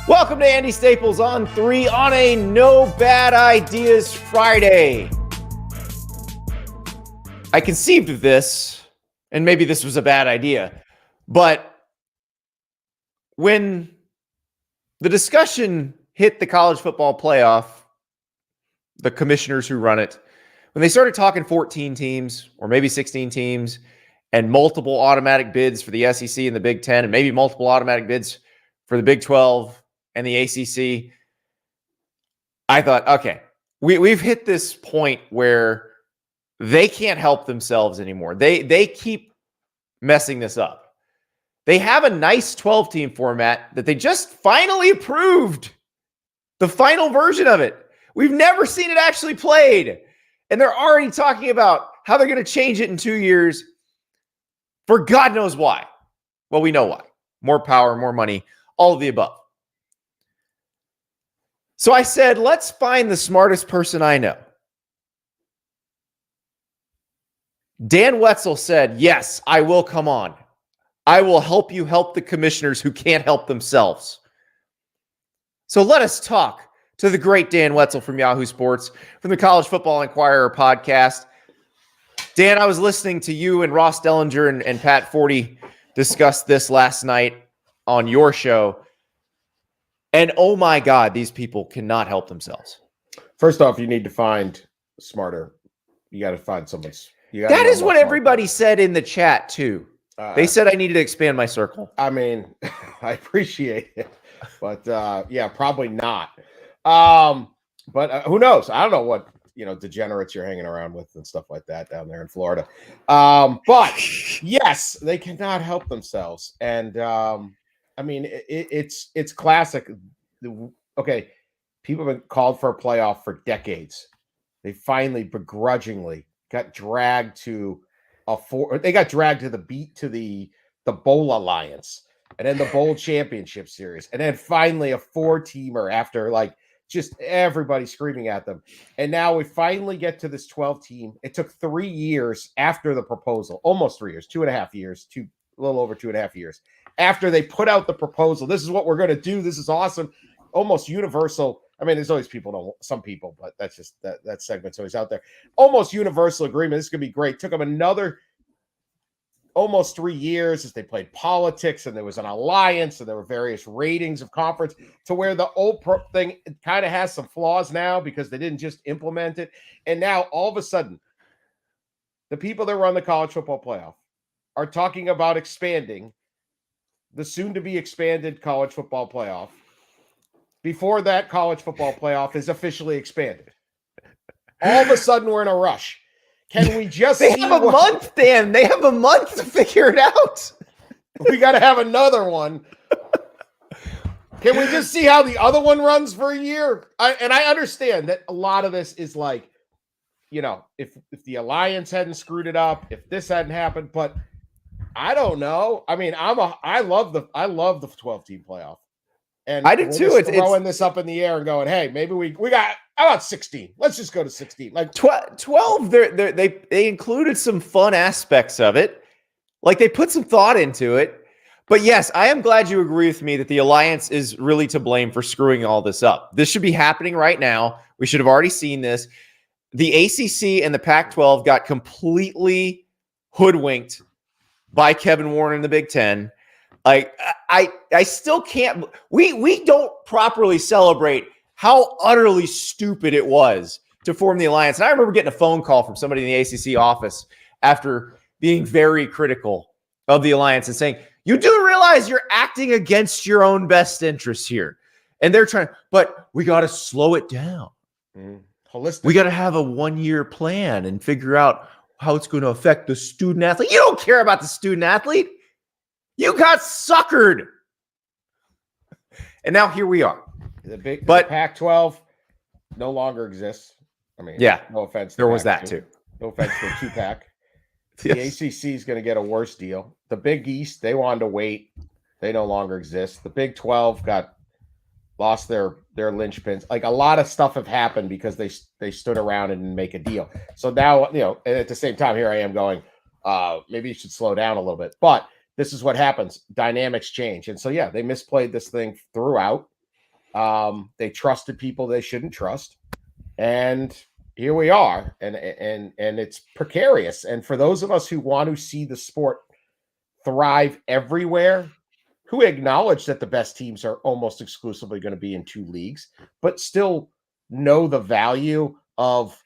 Welcome to Andy Staples on 3 on a No Bad Ideas Friday. I conceived of this, and maybe this was a bad idea, but when the discussion hit the college football playoff, the commissioners who run it, when they started talking 14 teams or maybe 16 teams and multiple automatic bids for the SEC and the Big Ten and maybe multiple automatic bids for the Big 12 and the ACC, I thought, okay, we've hit this point where they can't help themselves anymore. They keep messing this up. They have a nice 12-team format that they just finally approved, the final version of it. We've never seen it actually played. And they're already talking about how they're going to change it in 2 years for God knows why. Well, we know why. More power, more money, all of the above. So I said, let's find the smartest person I know. Dan Wetzel said, yes, I will come on. I will help you help the commissioners who can't help themselves. So let us talk to the great Dan Wetzel from Yahoo Sports, from the College Football Inquirer podcast. Dan, I was listening to you and Ross Dellinger and Pat Forty discuss this last night on your show. And oh my God, these people cannot help themselves. First off, you need to find smarter. You got to find someone's. That is what everybody said in the chat too. They said I needed to expand my circle. I mean, I appreciate it, but yeah, probably not. But who knows? I don't know what degenerates you're hanging around with and stuff like that down there in Florida. But yes, they cannot help themselves, and I mean, it's classic. Okay, people have been called for a playoff for decades. They finally begrudgingly got dragged to the Bowl Alliance, and then the Bowl Championship Series, and then finally a 4-teamer after just everybody screaming at them. And now we finally get to this 12-team. It took 3 years after the proposal, almost 3 years, 2.5 years, a little over 2.5 years after they put out the proposal. This is what we're going to do. This is awesome. Almost universal. I mean, there's always some people, but that's just that segment's always out there. Almost universal agreement. This is going to be great. Took them another almost 3 years as they played politics, and there was an alliance, and there were various ratings of conference, to where the old thing kind of has some flaws now because they didn't just implement it. And now all of a sudden, the people that run the college football playoff are talking about expanding the soon-to-be expanded college football playoff before that college football playoff is officially expanded. All of a sudden, we're in a rush. Can we just They have a month, Dan. They have a month to figure it out. We got to have another one. Can we just see how the other one runs for a year? I understand that a lot of this is if the alliance hadn't screwed it up, if this hadn't happened, but I don't know. I mean, I love the 12-team playoff. And I do too. It's throwing this up in the air and going, hey, maybe we got, how about 16? Let's just go to 16. Like 12, they included some fun aspects of it. Like they put some thought into it. But yes, I am glad you agree with me that the alliance is really to blame for screwing all this up. This should be happening right now. We should have already seen this. The ACC and the Pac-12 got completely hoodwinked by Kevin Warren in the Big Ten. I still can't. We don't properly celebrate how utterly stupid it was to form the alliance. And I remember getting a phone call from somebody in the ACC office after being very critical of the alliance and saying, "You do realize you're acting against your own best interests here," and they're trying. But we got to slow it down. Holistic. We got to have a 1-year plan and figure out how it's going to affect the student athlete. You don't care about the student athlete. You got suckered. And now here we are. The Pac-12 no longer exists. I mean, yeah, no offense. There was that too. No offense to 2-pack. Yes. The ACC is going to get a worse deal. The Big East, they wanted to wait. They no longer exist. The Big 12 lost their linchpins. Like a lot of stuff have happened because they stood around and didn't make a deal. So now, and at the same time, here I am going, maybe you should slow down a little bit. But this is what happens. Dynamics change. And so, yeah, they misplayed this thing throughout. They trusted people they shouldn't trust. And here we are. And it's precarious. And for those of us who want to see the sport thrive everywhere, who acknowledge that the best teams are almost exclusively going to be in 2 leagues, but still know the value of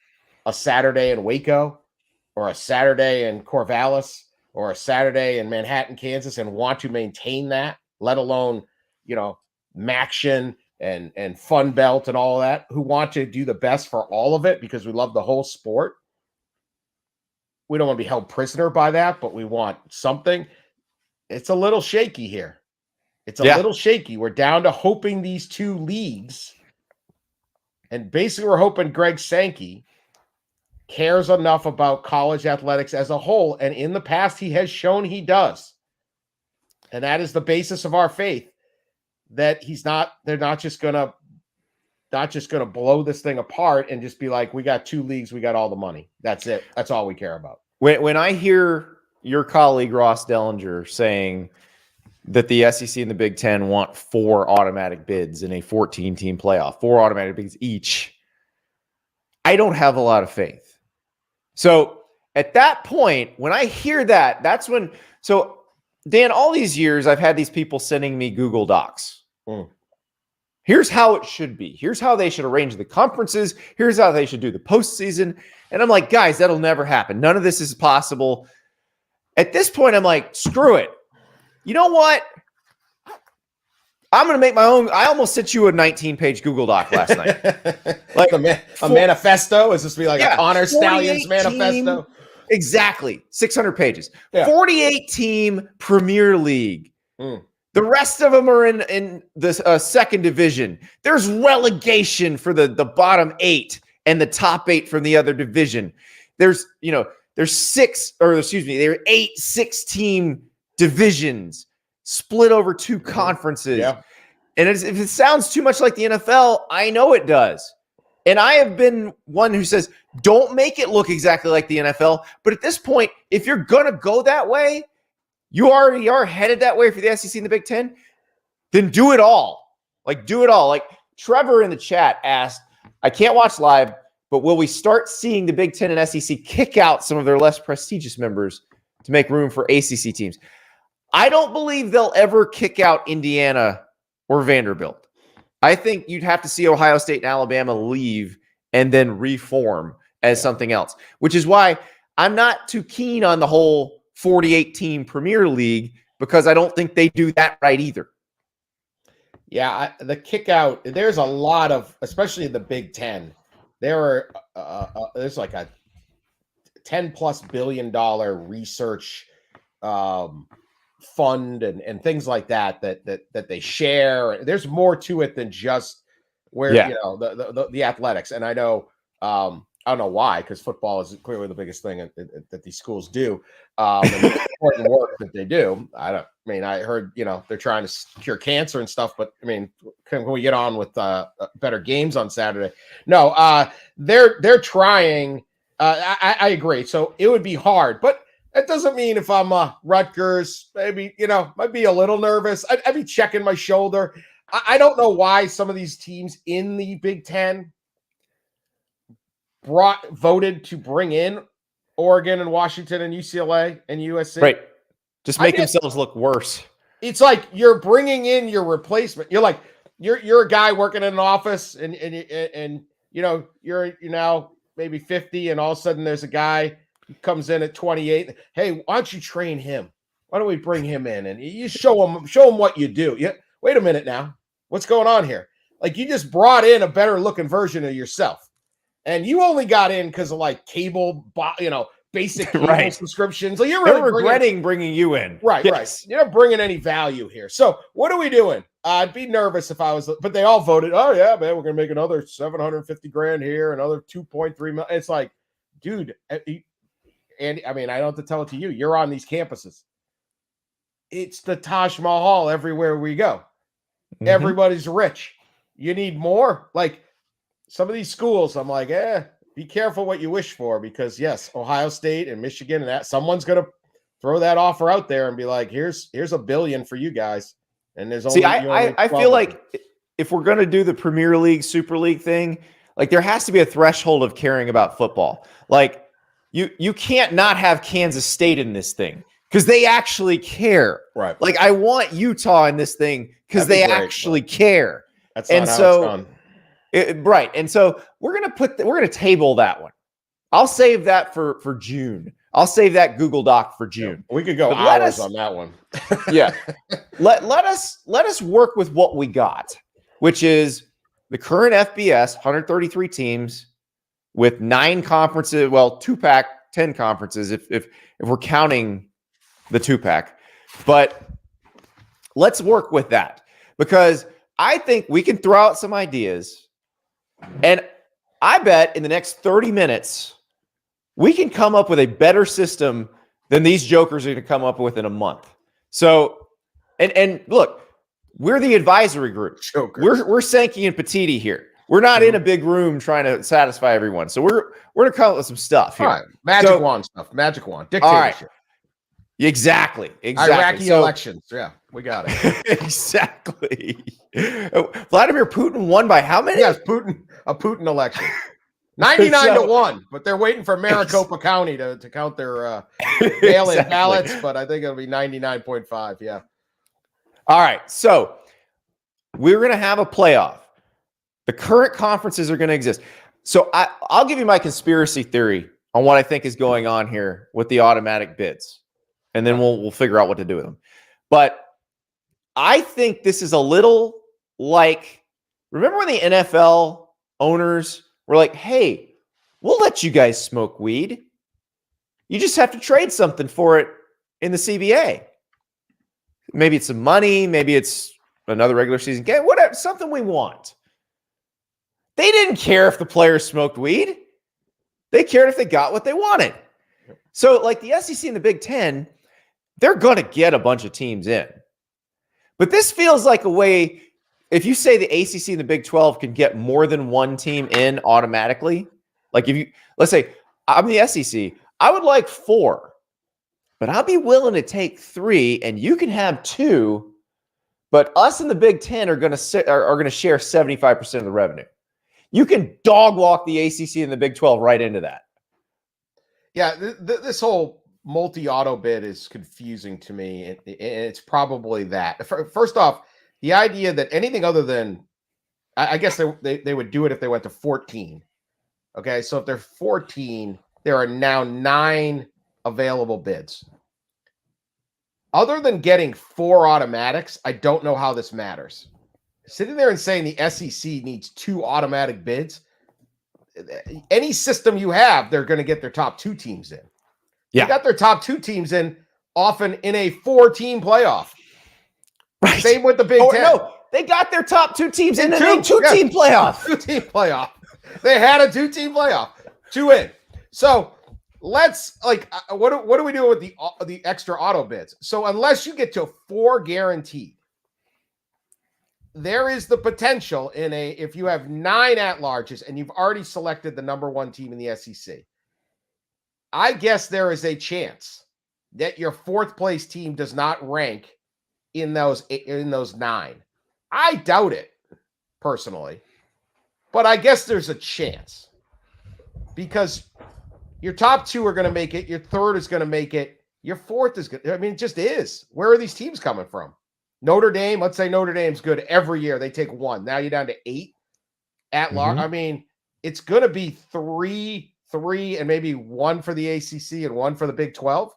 a Saturday in Waco or a Saturday in Corvallis or a Saturday in Manhattan, Kansas, and want to maintain that, let alone, Maction and Fun Belt and all of that, who want to do the best for all of it because we love the whole sport. We don't want to be held prisoner by that, but we want something. It's a little shaky here. It's a little shaky. We're down to hoping these 2 leagues. And basically, we're hoping Greg Sankey cares enough about college athletics as a whole. And in the past, he has shown he does. And that is the basis of our faith, that they're not just going to blow this thing apart and just be like, we got 2 leagues, we got all the money. That's it. That's all we care about. When I hear your colleague Ross Dellinger saying that the SEC and the Big Ten want 4 automatic bids in a 14-team playoff, 4 automatic bids each, I don't have a lot of faith. So at that point, when I hear that, that's when – so, Dan, all these years I've had these people sending me Google Docs. Here's how it should be. Here's how they should arrange the conferences. Here's how they should do the postseason. And I'm like, guys, that'll never happen. None of this is possible. At this point, I'm like, screw it. You know what? I'm going to make my own. I almost sent you a 19-page Google Doc last night. Like a manifesto? Is this be like an Honor Stallions manifesto? Exactly. 600 pages. 48-team Premier League. The rest of them are in the second division. There's relegation for the bottom 8 and the top 8 from the other division. There's 8 6-team divisions split over 2 conferences. Yeah. And if it sounds too much like the NFL, I know it does. And I have been one who says, don't make it look exactly like the NFL. But at this point, if you're going to go that way, you already are headed that way for the SEC and the Big Ten, then do it all. Do it all. Like Trevor in the chat asked, I can't watch live, but will we start seeing the Big Ten and SEC kick out some of their less prestigious members to make room for ACC teams? I don't believe they'll ever kick out Indiana or Vanderbilt. I think you'd have to see Ohio State and Alabama leave and then reform as something else, which is why I'm not too keen on the whole 48-team Premier League, because I don't think they do that right either. Yeah, the kick out, there's a lot of, especially in the Big Ten, there's like a $10+ billion research fund and things like that they share. There's more to it than just where the athletics. And I know I don't know why, because football is clearly the biggest thing that these schools do. And the important work that they do. I heard they're trying to cure cancer and stuff, but can we get on with better games on Saturday? No, they're trying. I agree. So it would be hard, but that doesn't mean if I'm Rutgers, maybe, might be a little nervous. I'd be checking my shoulder. I don't know why some of these teams in the Big Ten voted to bring in Oregon and Washington and UCLA and USC. Right. Just make themselves look worse. It's like you're bringing in your replacement. You're like, you're a guy working in an office and you're now maybe 50 and all of a sudden there's a guy who comes in at 28. Hey, why don't you train him? Why don't we bring him in and you show him what you do? Yeah. Wait a minute now. What's going on here? Like, you just brought in a better looking version of yourself. And you only got in because of like cable, basic cable subscriptions. So you're really regretting bringing you in. Right, yes. Right. You're not bringing any value here. So what are we doing? I'd be nervous if I was, but they all voted. Oh yeah, man, we're going to make another $750,000 here, another 2.3 million. It's like, dude, and I don't have to tell it to you. You're on these campuses. It's the Taj Mahal everywhere we go. Mm-hmm. Everybody's rich. You need more. Like, some of these schools, I'm like, be careful what you wish for, because yes, Ohio State and Michigan and that, someone's going to throw that offer out there and be like, here's $1 billion for you guys. And there's only, I feel like if we're going to do the Premier League, Super League thing, like there has to be a threshold of caring about football. Like you can't not have Kansas State in this thing because they actually care. Right. Like I want Utah in this thing because they actually care. That's not how it's done. Right. And so we're gonna table that one. I'll save that for June. I'll save that Google Doc for June. Yeah, we could go hours on that one. Yeah. Let us work with what we got, which is the current FBS, 133 teams with 9 conferences, well, 2-pack, 10 conferences if we're counting the 2-pack. But let's work with that because I think we can throw out some ideas, and I bet in the next 30 minutes we can come up with a better system than these jokers are going to come up with in a month. So, and look, we're the advisory group. Jokers. We're Sankey and Petiti here. We're not in a big room trying to satisfy everyone. So we're going to come up with some stuff here. All right. Magic wand stuff. Magic wand. Dictatorship. All right. Exactly. Iraqi elections. Yeah, we got it. Exactly. Vladimir Putin won by how many? Yes, a Putin election. 99-1, but they're waiting for Maricopa County to count their mail-in ballots, but I think it'll be 99.5, yeah. All right, so we're going to have a playoff. The current conferences are going to exist. So I'll give you my conspiracy theory on what I think is going on here with the automatic bids, and then we'll figure out what to do with them. But I think this is a little like, remember when the NFL owners were like, hey, we'll let you guys smoke weed. You just have to trade something for it in the CBA. Maybe it's some money. Maybe it's another regular season game. Whatever, something we want. They didn't care if the players smoked weed. They cared if they got what they wanted. So like the SEC and the Big Ten, they're going to get a bunch of teams in. But this feels like a way, if you say the ACC and the Big 12 can get more than one team in automatically, like if you, let's say I'm the SEC, I would like 4, but I'll be willing to take 3 and you can have 2, but us in the Big 10 are going to share 75% of the revenue. You can dog walk the ACC and the Big 12 right into that. Yeah, this whole multi-auto bid is confusing to me, and it's probably that. First off, the idea that anything other than, I guess they would do it if they went to 14. Okay, so if they're 14, there are now 9 available bids. Other than getting 4 automatics, I don't know how this matters. Sitting there and saying the SEC needs 2 automatic bids, any system you have, they're going to get their top 2 teams in. Yeah. They got their top 2 teams in often in a 4-team playoff. Right. Same with the Big Ten. No, they got their top 2 teams in a 2-team playoff. 2-team playoff. They had a 2-team playoff. 2 in. So let's what do we do with the extra auto bids? So unless you get to 4 guaranteed, there is the potential if you have 9 at-larges and you've already selected the number 1 team in the SEC, I guess there is a chance that your 4th place team does not rank in those 9. I doubt it personally, but I guess there's a chance because your top 2 are going to make it. Your 3rd is going to make it. Your 4th is good. I mean, it just is. Where are these teams coming from? Notre Dame, let's say Notre Dame's good every year. They take 1. Now you're down to 8 at large. I mean, it's going to be 3, and maybe 1 for the ACC and 1 for the Big 12.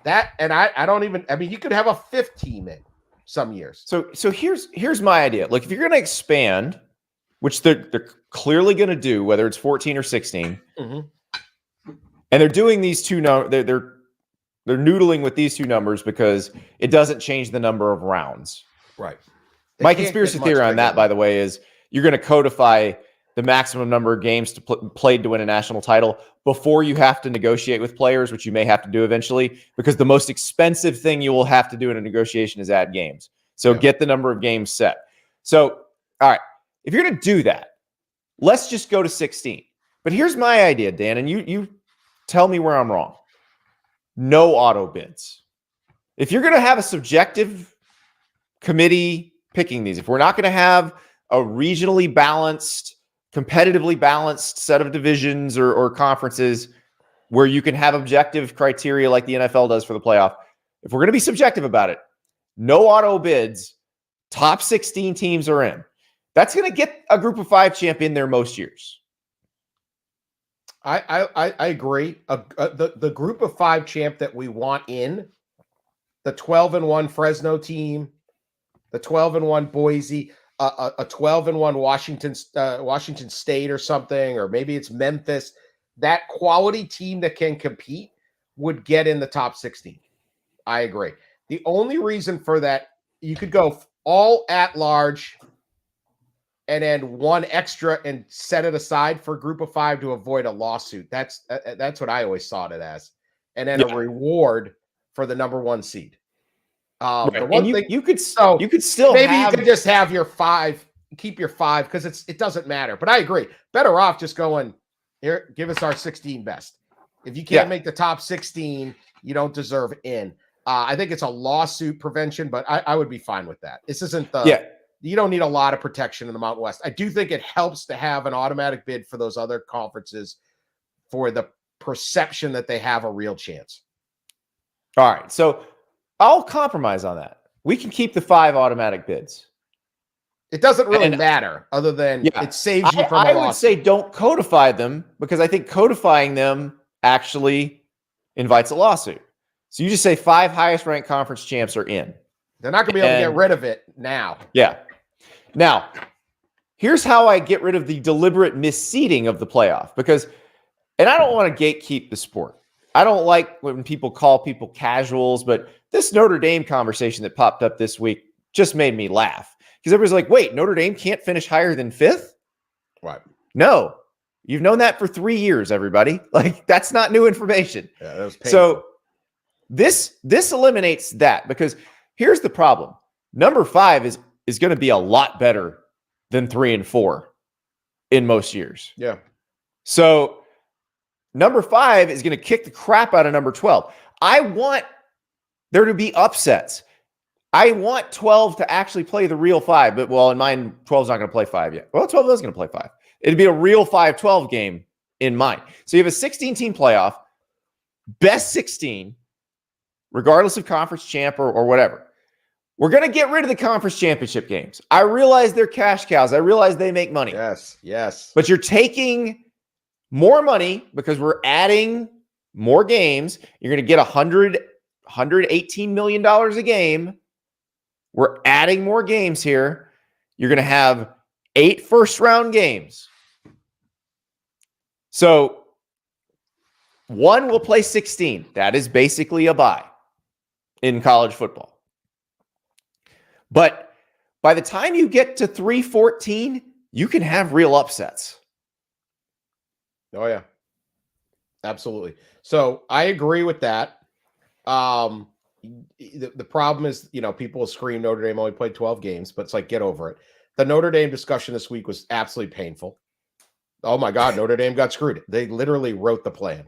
I don't even, I mean, you could have a 5th team in some years. So here's my idea. Like if you're going to expand, which they're clearly going to do, whether it's 14 or 16, and they're doing these 2 they're noodling with these 2 numbers because it doesn't change the number of rounds. Right. My conspiracy theory on that, by the way, is you're going to codify the maximum number of games played to win a national title before you have to negotiate with players, which you may have to do eventually, because the most expensive thing you will have to do in a negotiation is add games. So get the number of games set. So, all right, if you're going to do that, let's just go to 16. But here's my idea, Dan, and you tell me where I'm wrong. No auto bids. If you're going to have a subjective committee picking these, if we're not going to have a regionally balanced, competitively balanced set of divisions or conferences where you can have objective criteria like the NFL does for the playoff. If we're going to be subjective about it, no auto bids, top 16 teams are in. That's going to get a group of 5 champ in there most years. I agree. The group of 5 champ that we want in, the 12-1 Fresno team, the 12-1 Boise, a 12-1 Washington State or something, or maybe it's Memphis. That quality team that can compete would get in the top 16. I agree. The only reason for that, you could go all at large and then one extra and set it aside for a group of 5 to avoid a lawsuit. That's what I always saw it as. And then a reward for the number 1 seed. Right. The one thing you could still maybe you could just have your 5, keep your 5 because it doesn't matter. But I agree. Better off just going here, give us our 16 best. If you can't make the top 16, you don't deserve in. I think it's a lawsuit prevention, but I would be fine with that. This isn't you don't need a lot of protection in the Mountain West. I do think it helps to have an automatic bid for those other conferences for the perception that they have a real chance. All right. So I'll compromise on that. We can keep the 5 automatic bids. It doesn't really matter other than it saves you from a lawsuit. I would say don't codify them because I think codifying them actually invites a lawsuit. So you just say 5 highest ranked conference champs are in. They're not going to be able to get rid of it now. Yeah. Now, here's how I get rid of the deliberate misseeding of the playoff because, and I don't want to gatekeep the sport. I don't like when people call people casuals, but this Notre Dame conversation that popped up this week just made me laugh because everybody's like, wait, Notre Dame can't finish higher than 5th? Right. No, you've known that for 3 years, everybody. Like that's not new information. Yeah, that was painful. So this eliminates that because here's the problem. Number 5 is going to be a lot better than 3 and 4 in most years. Yeah. So number 5 is going to kick the crap out of number 12. I want there to be upsets. I want 12 to actually play the real 5, but in mine, 12's not going to play 5 yet. Well, 12 is going to play 5. It'd be a real 5-12 game in mine. So you have a 16-team playoff, best 16, regardless of conference champ or whatever. We're going to get rid of the conference championship games. I realize they're cash cows. I realize they make money. Yes. But you're taking more money because we're adding more games. You're going to get $118 million a game. We're adding more games here. You're going to have 8 first-round games. So 1 will play 16. That is basically a bye in college football. But by the time you get to 3-14, you can have real upsets. Oh, yeah. Absolutely. So I agree with that. The problem is, people scream Notre Dame only played 12 games, but it's like, get over it. The Notre Dame discussion this week was absolutely painful. Oh, my God, Notre Dame got screwed. They literally wrote the plan.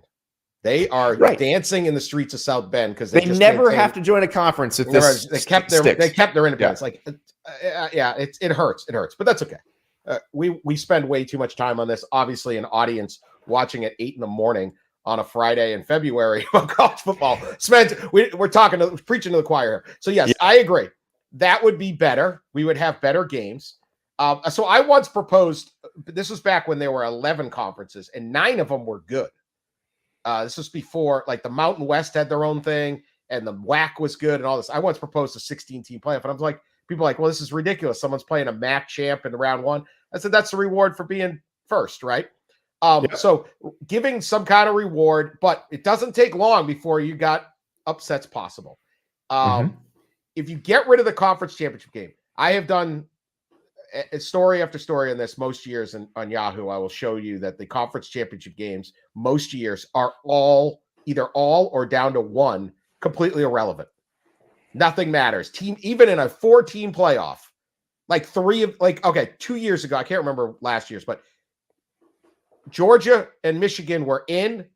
They are dancing in the streets of South Bend because they just never have to join a conference if this they kept their independence. It hurts. It hurts, but that's okay. We spend way too much time on this. Obviously, an audience watching at 8 a.m. on a Friday in February about college football. We're preaching to the choir here. So yes, I agree. That would be better. We would have better games. So I once proposed. This was back when there were 11 conferences and 9 of them were good. This was before, like, the Mountain West had their own thing, and the WAC was good and all this. I once proposed a 16-team playoff, and I was like, people are like, well, this is ridiculous. Someone's playing a MAC champ in round 1. I said, that's the reward for being first, right? So giving some kind of reward, but it doesn't take long before you got upsets possible. If you get rid of the conference championship game, I have done story after story on this most years on Yahoo. I will show you that the conference championship games most years are either all or down to 1 completely irrelevant. Nothing matters. Even in a 4-team playoff, 2 years ago, I can't remember last year's, but Georgia and Michigan were in,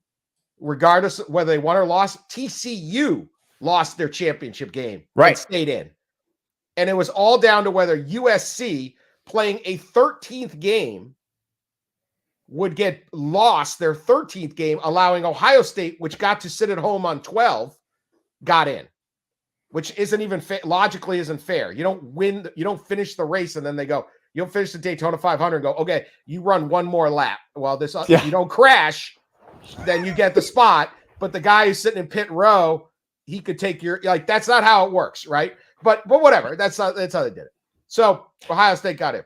regardless of whether they won or lost. TCU lost their championship game, and stayed in. And it was all down to whether USC playing a 13th game would get lost, their 13th game, allowing Ohio State, which got to sit at home on 12, got in, which isn't even logically isn't fair. You don't win, you don't finish the race, and then they go, you don't finish the Daytona 500 and go, okay, you run one more lap. Well, this if you don't crash, then you get the spot. But the guy who's sitting in pit row, he could take your, like, that's not how it works, right? But whatever, that's how they did it. So Ohio State got in,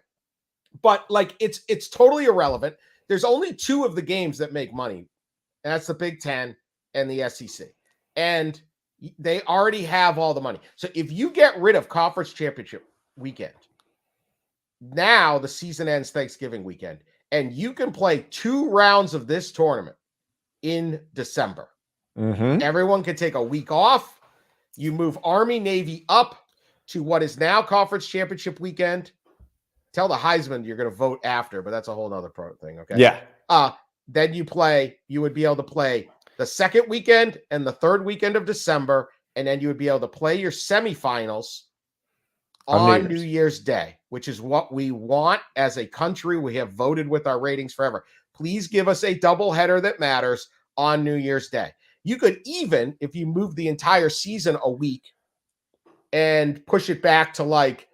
but like it's totally irrelevant. There's only 2 of the games that make money, and that's the Big Ten and the SEC. And they already have all the money. So if you get rid of conference championship weekend, now the season ends Thanksgiving weekend, and you can play 2 rounds of this tournament in December. Everyone can take a week off. You move Army, Navy up to what is now conference championship weekend. Tell the Heisman you're going to vote after, but that's a whole nother thing. Okay. Yeah. Then you would be able to play the second weekend and the third weekend of December. And then you would be able to play your semifinals on New Year's Day, which is what we want as a country. We have voted with our ratings forever. Please give us a doubleheader that matters on New Year's Day. You could even, if you move the entire season a week and push it back to like,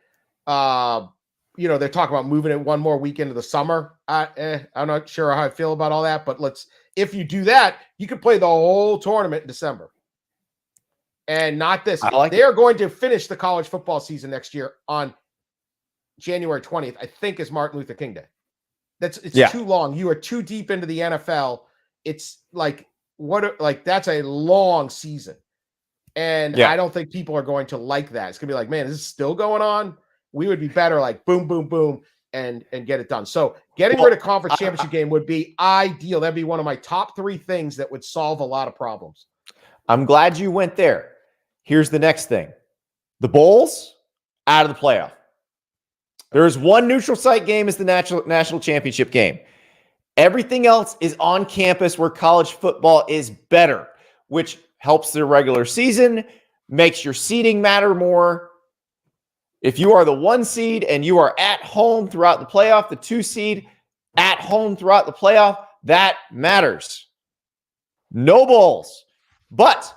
they're talking about moving it one more week into the summer. I'm not sure how I feel about all that, but if you do that, you could play the whole tournament in December. And not this. They are going to finish the college football season next year on January 20th, I think is Martin Luther King Day. It's too long. You are too deep into the NFL. It's like, that's a long season. And I don't think people are going to like that. It's going to be like, man, is this still going on? We would be better like boom, boom, boom, and get it done. So getting rid of conference championship game would be ideal. That'd be one of my top 3 things that would solve a lot of problems. I'm glad you went there. Here's the next thing. The bowls out of the playoff. There is one neutral site game as the national championship game. Everything else is on campus where college football is better, which helps the regular season, makes your seeding matter more. If you are the 1 seed and you are at home throughout the playoff, the 2 seed at home throughout the playoff, that matters. No bowls. But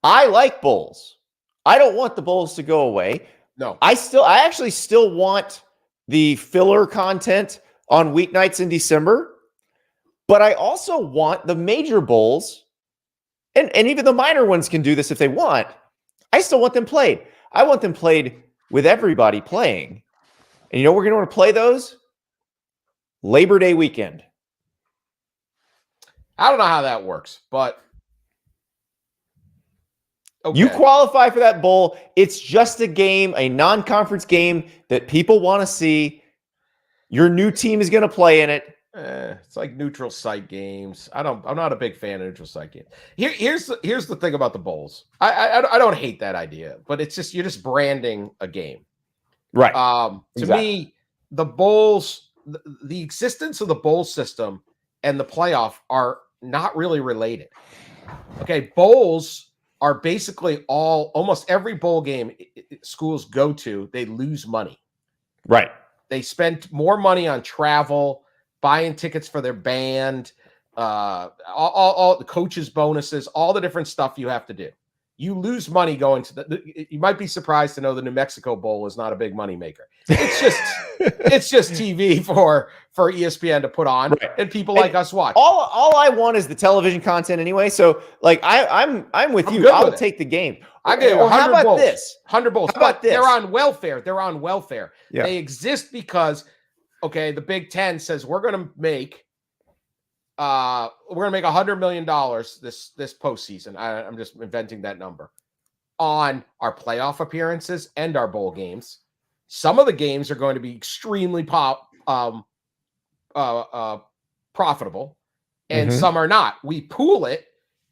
I like bowls. I don't want the bowls to go away. No. I actually still want the filler content on weeknights in December, but I also want the major bowls, and even the minor ones can do this if they want. I still want them played. I want them played with everybody playing. And you know we're going to want to play those? Labor Day weekend. I don't know how that works, but okay. You qualify for that bowl. It's just a game, a non-conference game that people want to see. Your new team is going to play in it. It's like neutral site games. I'm not a big fan of neutral site games. Here's the thing about the bowls. I don't hate that idea, but it's just, you're just branding a game. Right. To me, the bowls, the existence of the bowl system and the playoff are not really related. Okay. Bowls are basically almost every bowl game schools go to, they lose money. Right. They spend more money on travel, buying tickets for their band, all the coaches' bonuses, all the different stuff you have to do. You lose money going to you might be surprised to know the New Mexico Bowl is not a big money maker. It's just TV for ESPN to put on, right, and people like us watch. All I want is the television content anyway. So like I'm with you. I'll take the game. I get 100 how about bowls. this? 100 bowls. How about this? They're on welfare. Yeah. They exist because the Big Ten says we're going to make $100 million this postseason. I'm just inventing that number on our playoff appearances and our bowl games. Some of the games are going to be extremely profitable, and some are not. We pool it.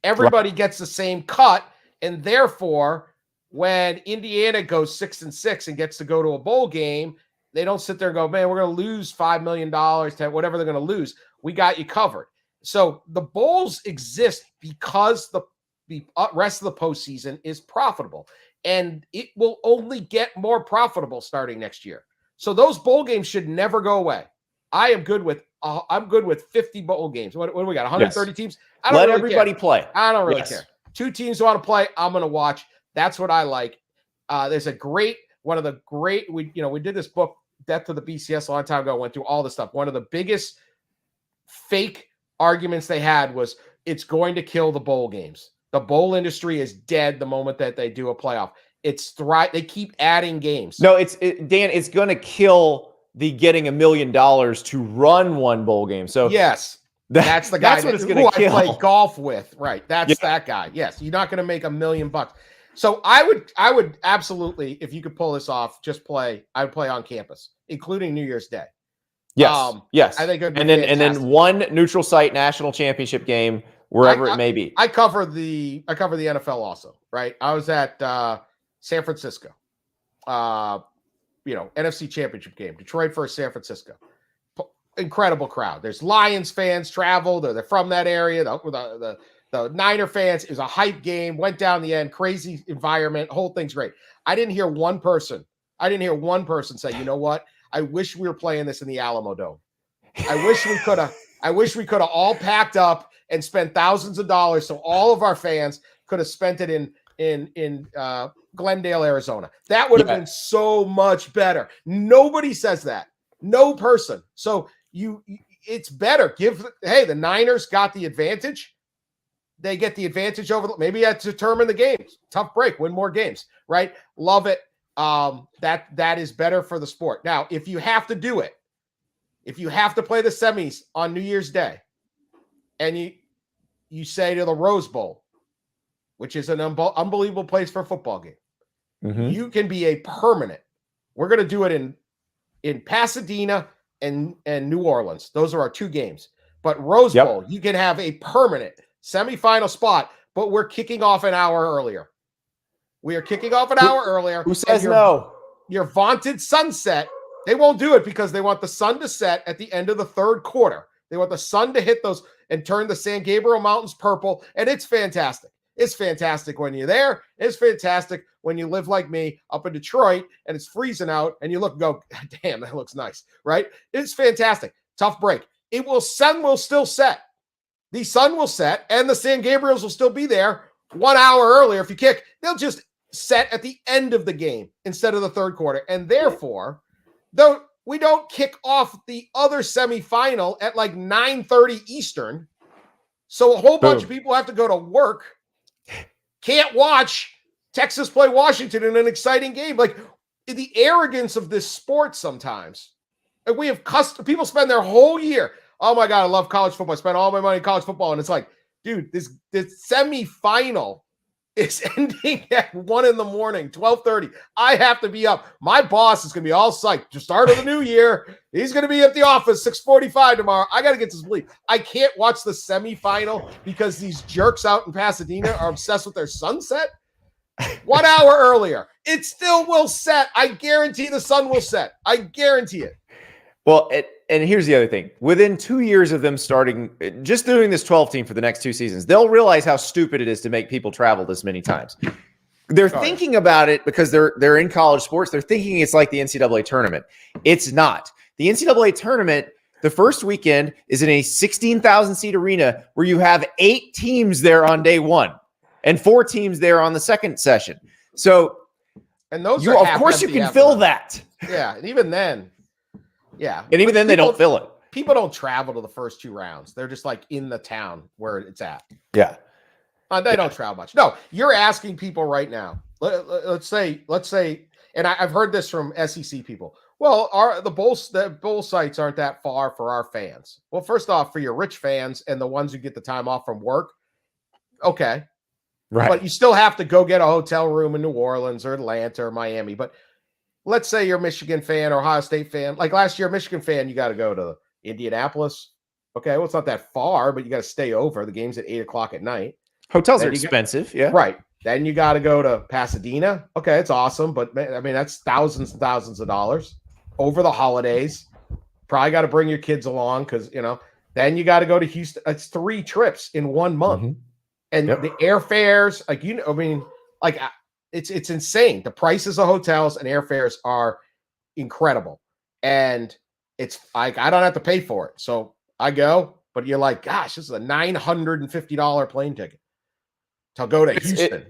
Everybody gets the same cut, and therefore, when Indiana goes 6-6 and gets to go to a bowl game, they don't sit there and go, man, we're going to lose $5 million to whatever they're going to lose. We got you covered. So the bowls exist because the rest of the postseason is profitable, and it will only get more profitable starting next year. So those bowl games should never go away. I'm good with 50 bowl games. What do we got? 130 teams? I don't Let really everybody care. play. I don't really care. 2 teams want to play, I'm going to watch. That's what I like. There's one of the great, we did this book, Death to the BCS, a long time ago, went through all this stuff. One of the biggest fake arguments they had was it's going to kill the bowl games. The bowl industry is dead the moment that they do a playoff. They keep adding games. No, Dan, it's going to kill the getting $1 million to run one bowl game. So yes, that's the guy that's what it's going to kill. I play golf with. Right. That's that guy. Yes. You're not going to make $1 million. So I would absolutely, if you could pull this off, I would play on campus, including New Year's Day. Yes. Yes. I think and then one neutral site national championship game, wherever it may be. I cover the NFL also, right? I was at San Francisco. NFC Championship game, Detroit versus San Francisco. Incredible crowd. There's Lions fans travel. They're from that area. The Niner fans. It was a hype game. Went down the end. Crazy environment. Whole thing's great. I didn't hear one person say, you know what? I wish we were playing this in the Alamo Dome. I wish we could have all packed up and spent thousands of dollars so all of our fans could have spent it in Glendale, Arizona. That would have been so much better. Nobody says that. No person. So it's better. The Niners got the advantage. They get the advantage over. Maybe you have to determine the games. Tough break. Win more games. Right. Love it. That is better for the sport. Now, if you have to do it, if you have to play the semis on New Year's Day, and you say to the Rose Bowl, which is an unbelievable place for a football game, you can be a permanent. We're going to do it in Pasadena and New Orleans. Those are our 2 games. But Rose Bowl, you can have a permanent semifinal spot, but we're kicking off an hour earlier. We are kicking off an hour earlier. Who says no? Your vaunted sunset. They won't do it because they want the sun to set at the end of the 3rd quarter. They want the sun to hit those and turn the San Gabriel Mountains purple. And it's fantastic. It's fantastic when you're there. It's fantastic when you live like me up in Detroit and it's freezing out and you look and go, damn, that looks nice, right? It's fantastic. Tough break. Sun will still set. The sun will set and the San Gabriels will still be there 1 hour earlier. If you kick, they'll just set at the end of the game instead of the 3rd quarter. And therefore, though we don't kick off the other semifinal at like 9:30 Eastern. So a whole bunch of people have to go to work. Can't watch Texas play Washington in an exciting game. Like the arrogance of this sport sometimes. And we have people spend their whole year. Oh my God, I love college football. I spent all my money in college football. And it's like, dude, this semifinal is ending at 1 a.m, 12:30. I have to be up. My boss is going to be all psyched. The start of the new year. He's going to be at the office 6:45 tomorrow. I got to get to sleep. I can't watch the semifinal because these jerks out in Pasadena are obsessed with their sunset. 1 hour earlier. It still will set. I guarantee the sun will set. I guarantee it. Well, and here's the other thing. Within 2 years of them starting, just doing this 12 team for the next 2 seasons, they'll realize how stupid it is to make people travel this many times. They're thinking about it because they're in college sports. They're thinking it's like the NCAA tournament. It's not. The NCAA tournament, the first weekend is in a 16,000 seat arena where you have 8 teams there on day 1 and 4 teams there on the second session. So, and those of course you can fill that. Yeah, and even then. Yeah. And even then they don't fill it. People don't travel to the first 2 rounds. They're just like in the town where it's at. Yeah. They don't travel much. No, you're asking people right now. Let's say, and I've heard this from SEC people. Well, the bowl sites aren't that far for our fans. Well, first off, for your rich fans and the ones who get the time off from work, okay. Right. But you still have to go get a hotel room in New Orleans or Atlanta or Miami. But let's say you're a Michigan fan or Ohio State fan. Like last year, Michigan fan, you got to go to Indianapolis. Okay, well, it's not that far, but you got to stay over. The game's at 8:00 at night. Hotels are expensive, yeah. Right. Then you got to go to Pasadena. Okay, it's awesome, but I mean, that's thousands and thousands of dollars over the holidays. Probably got to bring your kids along because, then you got to go to Houston. It's 3 trips in 1 month. Mm-hmm. And the airfares, it's insane. The prices of hotels and airfares are incredible. And it's like, I don't have to pay for it. So I go, but you're like, gosh, this is a $950 plane ticket to go to Houston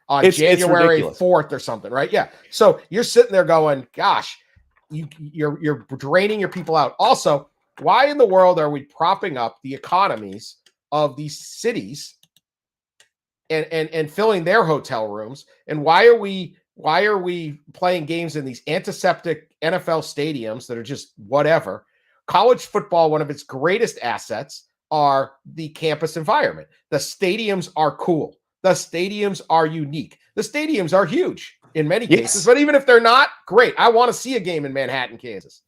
on January 4th or something, right? Yeah. So you're sitting there going, gosh, you're draining your people out. Also, why in the world are we propping up the economies of these cities and filling their hotel rooms? And why are we playing games in these antiseptic NFL stadiums that are just whatever? College football, one of its greatest assets are the campus environment. The stadiums are cool. The stadiums are unique. The stadiums are huge in many cases, but even if they're not, great. I want to see a game in Manhattan, Kansas.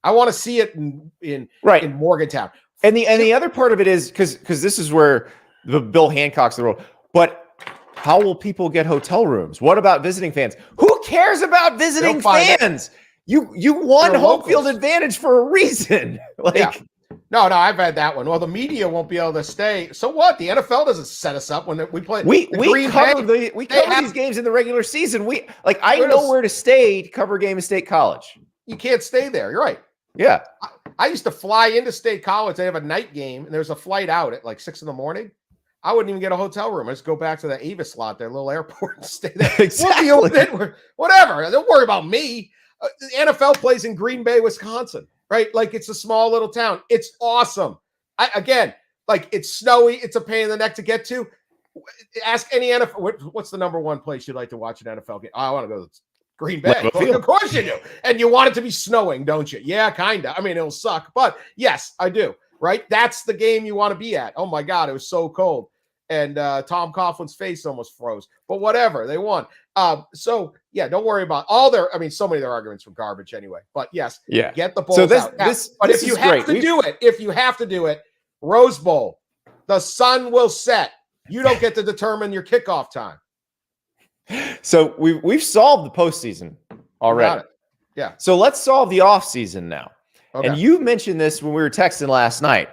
I want to see it in Morgantown. And the other part of it is because this is where the Bill Hancock's the role. But how will people get hotel rooms? What about visiting fans? Who cares about visiting fans? You won home field advantage for a reason. No, I've had that one. Well, the media won't be able to stay. So what? The NFL doesn't set us up when we play. We cover these games in the regular season. I know where to stay to cover a game in State College. You can't stay there. You're right. Yeah. I used to fly into State College. They have a night game, and there's a flight out at like 6 a.m. I wouldn't even get a hotel room. I just go back to the Avis slot, their little airport, and stay there. Exactly. Whatever. Don't worry about me. The NFL plays in Green Bay, Wisconsin, right? Like, it's a small little town. It's awesome. It's snowy. It's a pain in the neck to get to. Ask any NFL. What's the number one place you'd like to watch an NFL game? I want to go to Green Bay. Well, of course you do. And you want it to be snowing, don't you? Yeah, kind of. I mean, it'll suck, but yes, I do. Right? That's the game you want to be at. Oh my God, it was so cold. And Tom Coughlin's face almost froze. But whatever, they won. So yeah, don't worry about so many of their arguments were garbage anyway. But yes, get the Bulls out. But if you have to do it, Rose Bowl, the sun will set. You don't get to determine your kickoff time. So we've solved the postseason already. Yeah. So let's solve the offseason now. Okay. And you mentioned this when we were texting last night.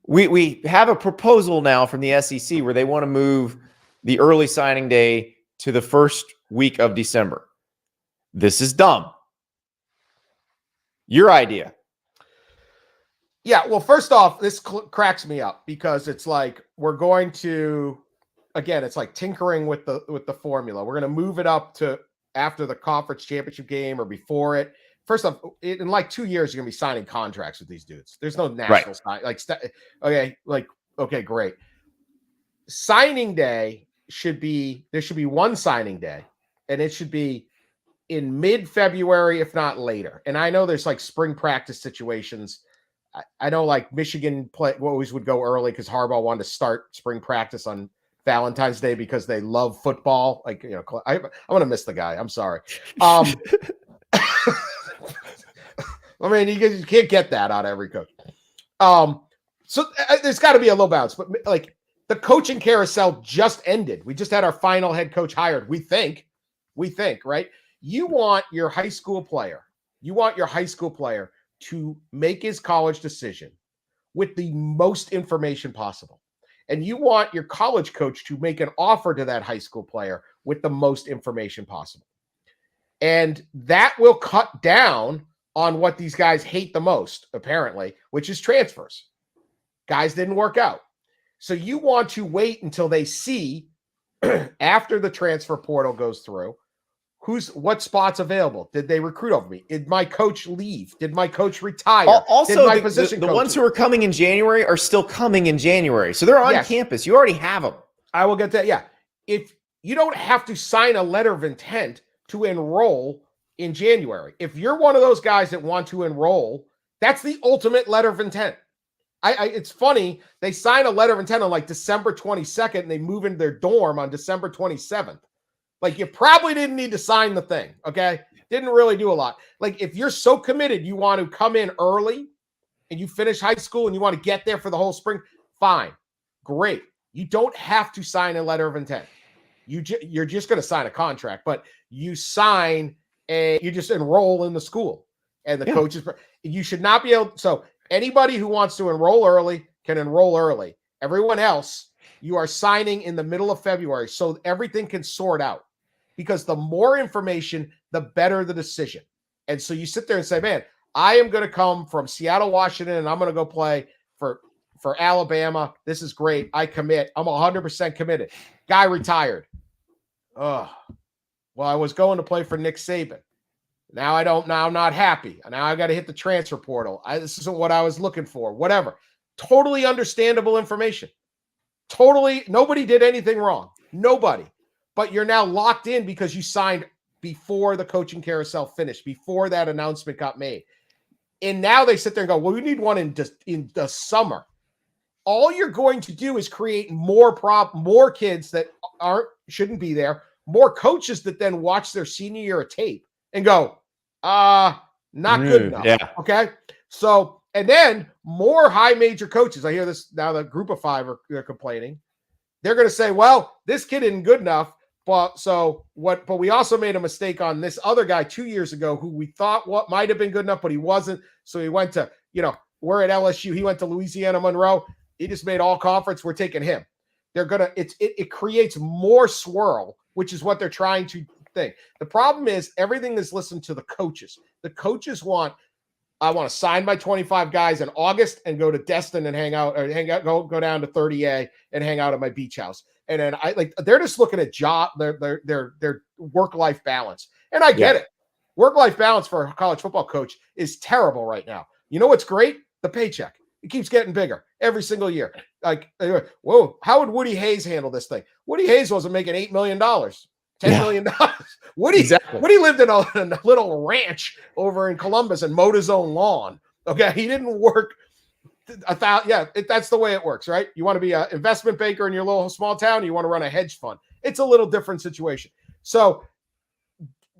We have a proposal now from the SEC where they want to move the early signing day to the first week of December. This is dumb. Your idea. Yeah, well, first off, this cracks me up because it's like we're going to, again, it's like tinkering with the formula. We're going to move it up to after the conference championship game or before it. First off, in like 2 years, you're going to be signing contracts with these dudes. There's no national sign. Okay, great. Signing day there should be one signing day, and it should be in mid-February, if not later. And I know there's like spring practice situations. I know like Michigan always would go early because Harbaugh wanted to start spring practice on Valentine's Day because they love football. I'm going to miss the guy. I'm sorry. I mean, you can't get that out of every coach. So there's got to be a little bounce. But like the coaching carousel just ended. We just had our final head coach hired. We think, right? You want your high school player to make his college decision with the most information possible. And you want your college coach to make an offer to that high school player with the most information possible. And that will cut down on what these guys hate the most, apparently, which is transfers. Guys didn't work out. So you want to wait until they see after the transfer portal goes through, what spots available? Did they recruit over me? Did my coach leave? Did my coach retire? Also, the ones who are coming in January are still coming in January. So they're on campus. You already have them. I will get that. Yeah. If you don't have to sign a letter of intent to enroll in January. If you're one of those guys that want to enroll, that's the ultimate letter of intent. It's funny. They sign a letter of intent on like December 22nd and they move into their dorm on December 27th. Like you probably didn't need to sign the thing. Okay. Didn't really do a lot. Like if you're so committed, you want to come in early and you finish high school and you want to get there for the whole spring. Fine. Great. You don't have to sign a letter of intent. You're just going to sign a contract, but you just enroll in the school and the coaches. You should not be able. So anybody who wants to enroll early can enroll early. Everyone else, you are signing in the middle of February so everything can sort out, because the more information, the better the decision. And so you sit there and say, man, I am going to come from Seattle, Washington, and I'm going to go play for Alabama. This is great. I commit. I'm 100% committed. Guy retired. Oh, well, I was going to play for Nick Saban. Now I'm not happy. Now I got to hit the transfer portal. This isn't what I was looking for. Whatever. Totally understandable information. Totally. Nobody did anything wrong. Nobody. But you're now locked in because you signed before the coaching carousel finished, before that announcement got made. And now they sit there and go, well, we need one in the summer. All you're going to do is create more kids that shouldn't be there, more coaches that then watch their senior year of tape and go, not good enough. Yeah. Okay. So, and then more high major coaches. I hear this now, the group of 5 are complaining. They're going to say, well, this kid isn't good enough. But we also made a mistake on this other guy 2 years ago who we thought what might have been good enough, but he wasn't. So he went to, we're at LSU. He went to Louisiana Monroe. He just made all conference. We're taking him. It creates more swirl, which is what they're trying to think. The problem is everything is listened to the coaches. The coaches I want to sign my 25 guys in August and go to Destin and hang out, or go down to 30A and hang out at my beach house. And then they're just looking at their work-life balance. And I get it. Work-life balance for a college football coach is terrible right now. You know what's great? The paycheck. It keeps getting bigger every single year. Whoa, how would Woody Hayes handle this thing? Woody Hayes wasn't making $8 million, $10 million. Woody lived in a little ranch over in Columbus and mowed his own lawn. Okay, he didn't work. That's the way it works, right? You want to be an investment banker in your little small town, you want to run a hedge fund. It's a little different situation. So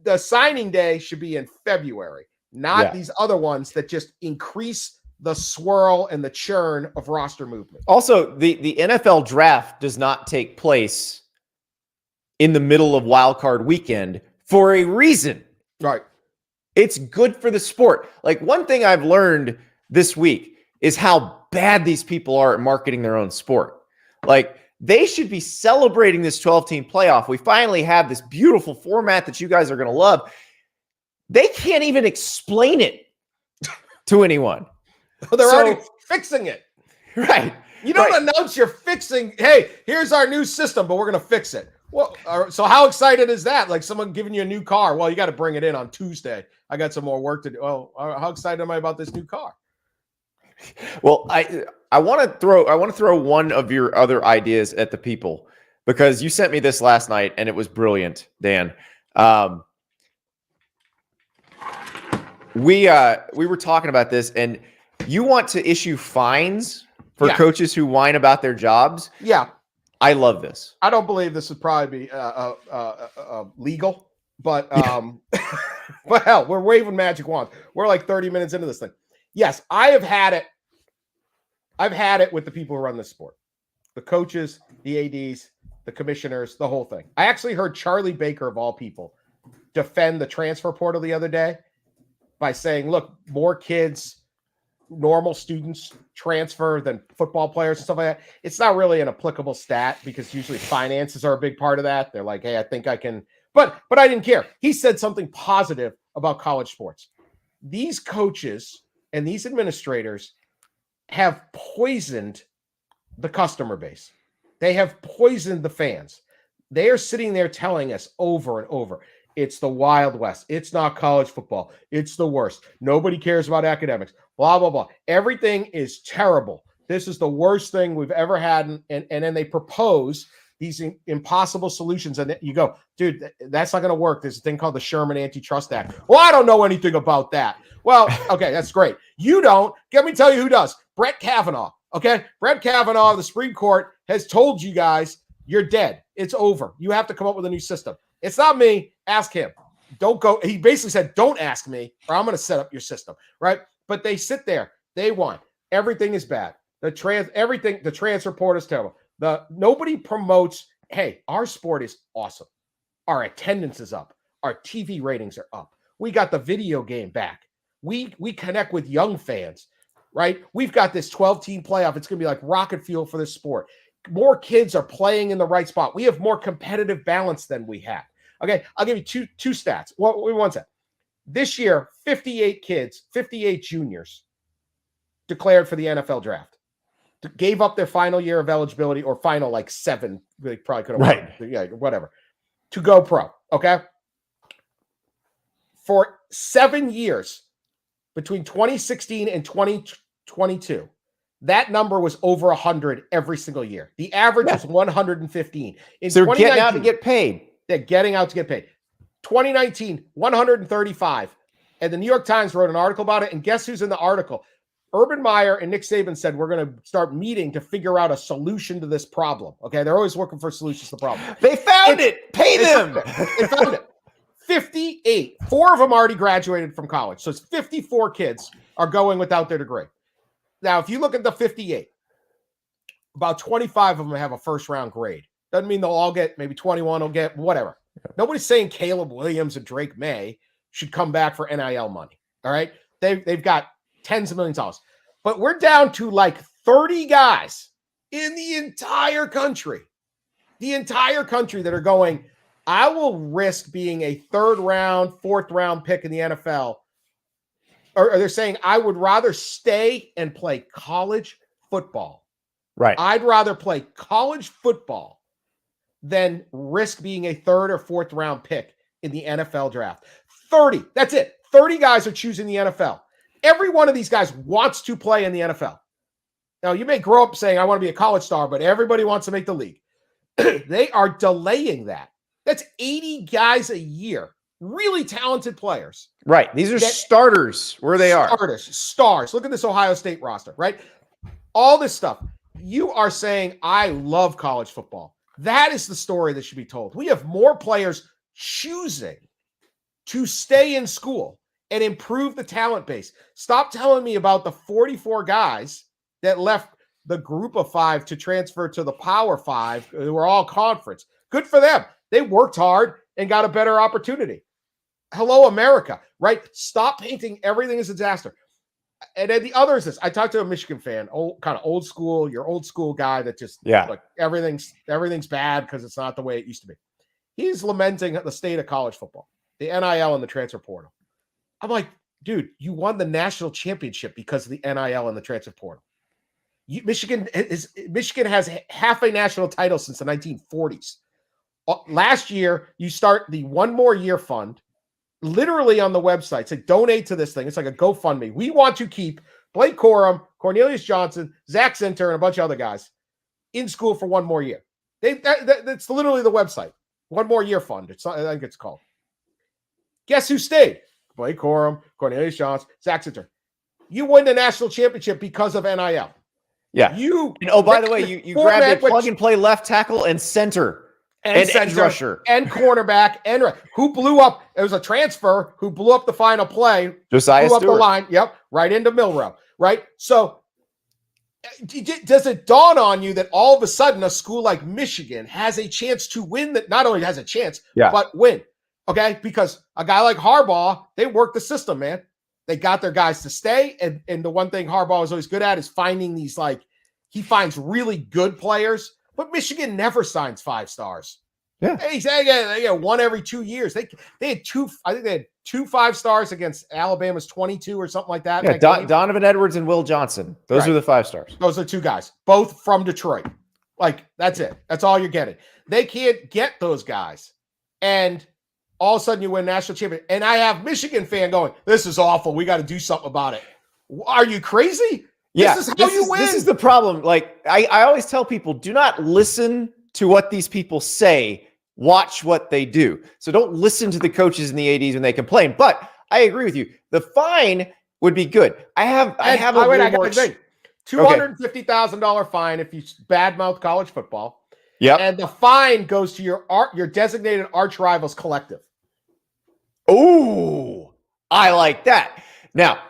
the signing day should be in February, not these other ones that just increase the swirl and the churn of roster movement. Also, the NFL draft does not take place in the middle of wild card weekend for a reason. Right. It's good for the sport. Like, one thing I've learned this week is how bad these people are at marketing their own sport. Like, they should be celebrating this 12-team playoff. We finally have this beautiful format that you guys are going to love. They can't even explain it to anyone. They're already fixing it. Right. You don't announce you're fixing, hey, here's our new system, but we're going to fix it. Well, so how excited is that? Like someone giving you a new car. Well, you got to bring it in on Tuesday. I got some more work to do. Oh, how excited am I about this new car? Well, I want to throw one of your other ideas at the people, because you sent me this last night and it was brilliant, Dan. We were talking about this, and you want to issue fines for coaches who whine about their jobs. Yeah. I love this. I don't believe this would probably be legal, but but hell, we're waving magic wands. We're like 30 minutes into this thing. Yes, I have had it. I've had it with the people who run this sport, the coaches, the ADs, the commissioners, the whole thing. I actually heard Charlie Baker, of all people, defend the transfer portal the other day by saying, look, more kids, normal students transfer than football players and stuff like that. It's not really an applicable stat because usually finances are a big part of that. They're like, hey, I think I can, but I didn't care. He said something positive about college sports. These coaches and these administrators have poisoned the customer base. They have poisoned the fans. They are sitting there telling us over and over, it's the Wild West. It's not college football. It's the worst. Nobody cares about academics. Blah, blah, blah. Everything is terrible. This is the worst thing we've ever had. And then they propose these impossible solutions. And you go, dude, that's not going to work. There's a thing called the Sherman Antitrust Act. Well, I don't know anything about that. Well, okay, that's great. You don't. Let me tell you who does. Brett Kavanaugh. Okay? Brett Kavanaugh of the Supreme Court has told you guys, you're dead. It's over. You have to come up with a new system. It's not me. Ask him. Don't go. He basically said, don't ask me, or I'm going to set up your system. Right? But they sit there. They want. Everything is bad. The transfer portal is terrible. Nobody promotes, hey, our sport is awesome. Our attendance is up. Our TV ratings are up. We got the video game back. We connect with young fans, right? We've got this 12-team playoff. It's going to be like rocket fuel for this sport. More kids are playing in the right spot. We have more competitive balance than we had. Okay, I'll give you two stats. One sec. This year, 58 kids, 58 juniors declared for the NFL draft. Gave up their final year of eligibility or final like 7. They probably could have won. Yeah, whatever. To go pro. Okay. For 7 years between 2016 and 2022, that number was over 100 every single year. The average was 115. So they're getting out to get paid. They're getting out to get paid. 2019, 135. And the New York Times wrote an article about it. And guess who's in the article? Urban Meyer and Nick Saban said, we're going to start meeting to figure out a solution to this problem. Okay. They're always looking for solutions to the problem. They found it. Pay them. They found it. 58. 4 of them already graduated from college. So it's 54 kids are going without their degree. Now, if you look at the 58, about 25 of them have a first round grade. Doesn't mean they'll all get, maybe 21 will get, whatever. Nobody's saying Caleb Williams and Drake May should come back for NIL money. All right. They've got tens of millions of dollars. But we're down to like 30 guys in the entire country that are going, I will risk being a 3rd round, 4th round pick in the NFL. Or they're saying, I would rather stay and play college football. Right. I'd rather play college football than risk being a 3rd or 4th round pick in the NFL draft. 30. That's it. 30 guys are choosing the NFL. Every one of these guys wants to play in the NFL. Now, you may grow up saying, I want to be a college star, but everybody wants to make the league. They are delaying that. That's 80 guys a year. Really talented players. Right. These are starters where they are. Stars. Look at this Ohio State roster, right? All this stuff. You are saying, I love college football. That is the story that should be told. We have more players choosing to stay in school and improve the talent base. Stop telling me about the 44 guys that left the group of 5 to transfer to the Power 5 who were all conference. Good for them. They worked hard and got a better opportunity. Hello, America, right? Stop painting everything as a disaster. And then the other is this. I talked to a Michigan fan, kind of old school, your old school guy that just, like everything's bad because it's not the way it used to be. He's lamenting the state of college football, the NIL and the transfer portal. I'm like, dude, you won the national championship because of the NIL and the transfer portal. Michigan has half a national title since the 1940s. Last year, you start the One More Year Fund, literally on the website. Say, donate to this thing. It's like a GoFundMe. We want to keep Blake Corum, Cornelius Johnson, Zach Zinter, and a bunch of other guys in school for 1 more year. That's literally the website. One More Year Fund. I think it's called. Guess who stayed? Blake Corum, Cornelius Johnson, Zach Zinter. You win the national championship because of NIL. Yeah. By the way, you grabbed a plug-and-play left tackle and center. And edge rusher. And cornerback. And who blew up? It was a transfer who blew up the final play. Josiah blew Stewart. Up the line. Yep. Right into Milrow. Right? So does it dawn on you that all of a sudden a school like Michigan has a chance to win, that not only has a chance, but win? Okay? Because a guy like Harbaugh, they work the system, man. They got their guys to stay. And the one thing Harbaugh is always good at is finding these, he finds really good players. But Michigan never signs 5 stars. Yeah. They get 1 every 2 years. They had 2, I think they had 2 5 stars against Alabama's 22 or something like that. Yeah, Donovan Edwards and Will Johnson. Those are the 5 stars. Those are 2 guys, both from Detroit. That's it. That's all you're getting. They can't get those guys. And all of a sudden you win national champion. And I have Michigan fan going, this is awful. We got to do something about it. Are you crazy? Yeah, this is how you win. This is the problem. I always tell people, do not listen to what these people say. Watch what they do. So don't listen to the coaches and the ADs when they complain. But I agree with you. The fine would be good. I have a $250,000 fine if you badmouth college football. Yeah, and the fine goes to your designated arch rivals collective. Oh, I like that. Now,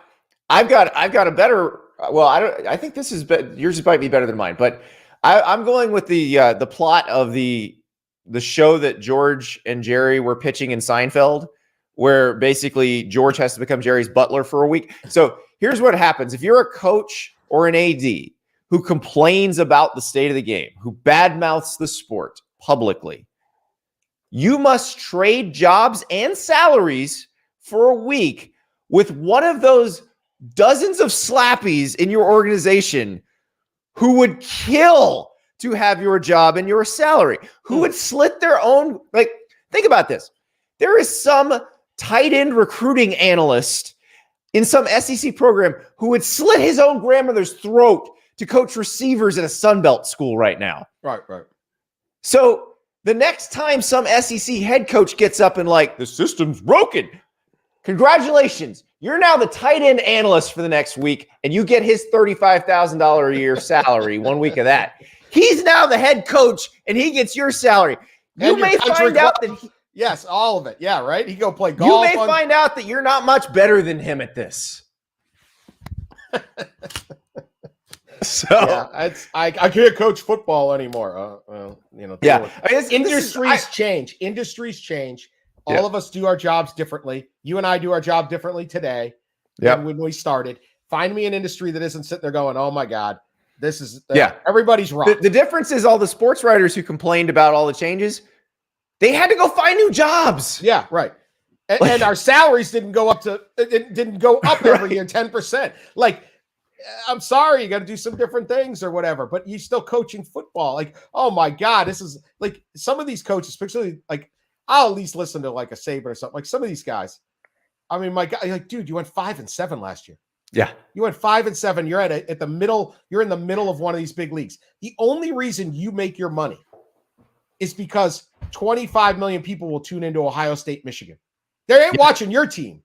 I've got a better. Well, I think this is yours might be better than mine, but I'm going with the plot of the show that George and Jerry were pitching in Seinfeld, where basically George has to become Jerry's butler for a week. So here's what happens: if you're a coach or an AD who complains about the state of the game, who badmouths the sport publicly, you must trade jobs and salaries for a week with one of those dozens of slappies in your organization who would kill to have your job and your salary, who would slit their own, like, think about this. There is some tight end recruiting analyst in some SEC program who would slit his own grandmother's throat to coach receivers at a Sunbelt school right now. Right. So the next time some SEC head coach gets up and like, the system's broken, congratulations. You're now the tight end analyst for the next week, and you get his $35,000 a year salary 1 week of that. He's now the head coach, and he gets your salary. You may find out that yes, all of it. Yeah, right. He go play golf. You may find out that you're not much better than him at this. So yeah, I can't coach football anymore. Yeah, industries change. Industries change. All of us do our jobs differently. You and I do our job differently today than when we started. Find me an industry that isn't sitting there going, "Oh my God, this is everybody's wrong." The difference is all the sports writers who complained about all the changes, they had to go find new jobs. Yeah, right. And our salaries didn't go up every year 10%. Like, I'm sorry, you got to do some different things or whatever, but you're still coaching football. Like, oh my God, this is like some of these coaches, especially like I'll at least listen to like a Saban or something. Like some of these guys, I mean, my God, like, dude, you went 5-7 last year. Yeah. You went 5-7. You're at the middle. You're in the middle of one of these big leagues. The only reason you make your money is because 25 million people will tune into Ohio State, Michigan. They ain't watching your team.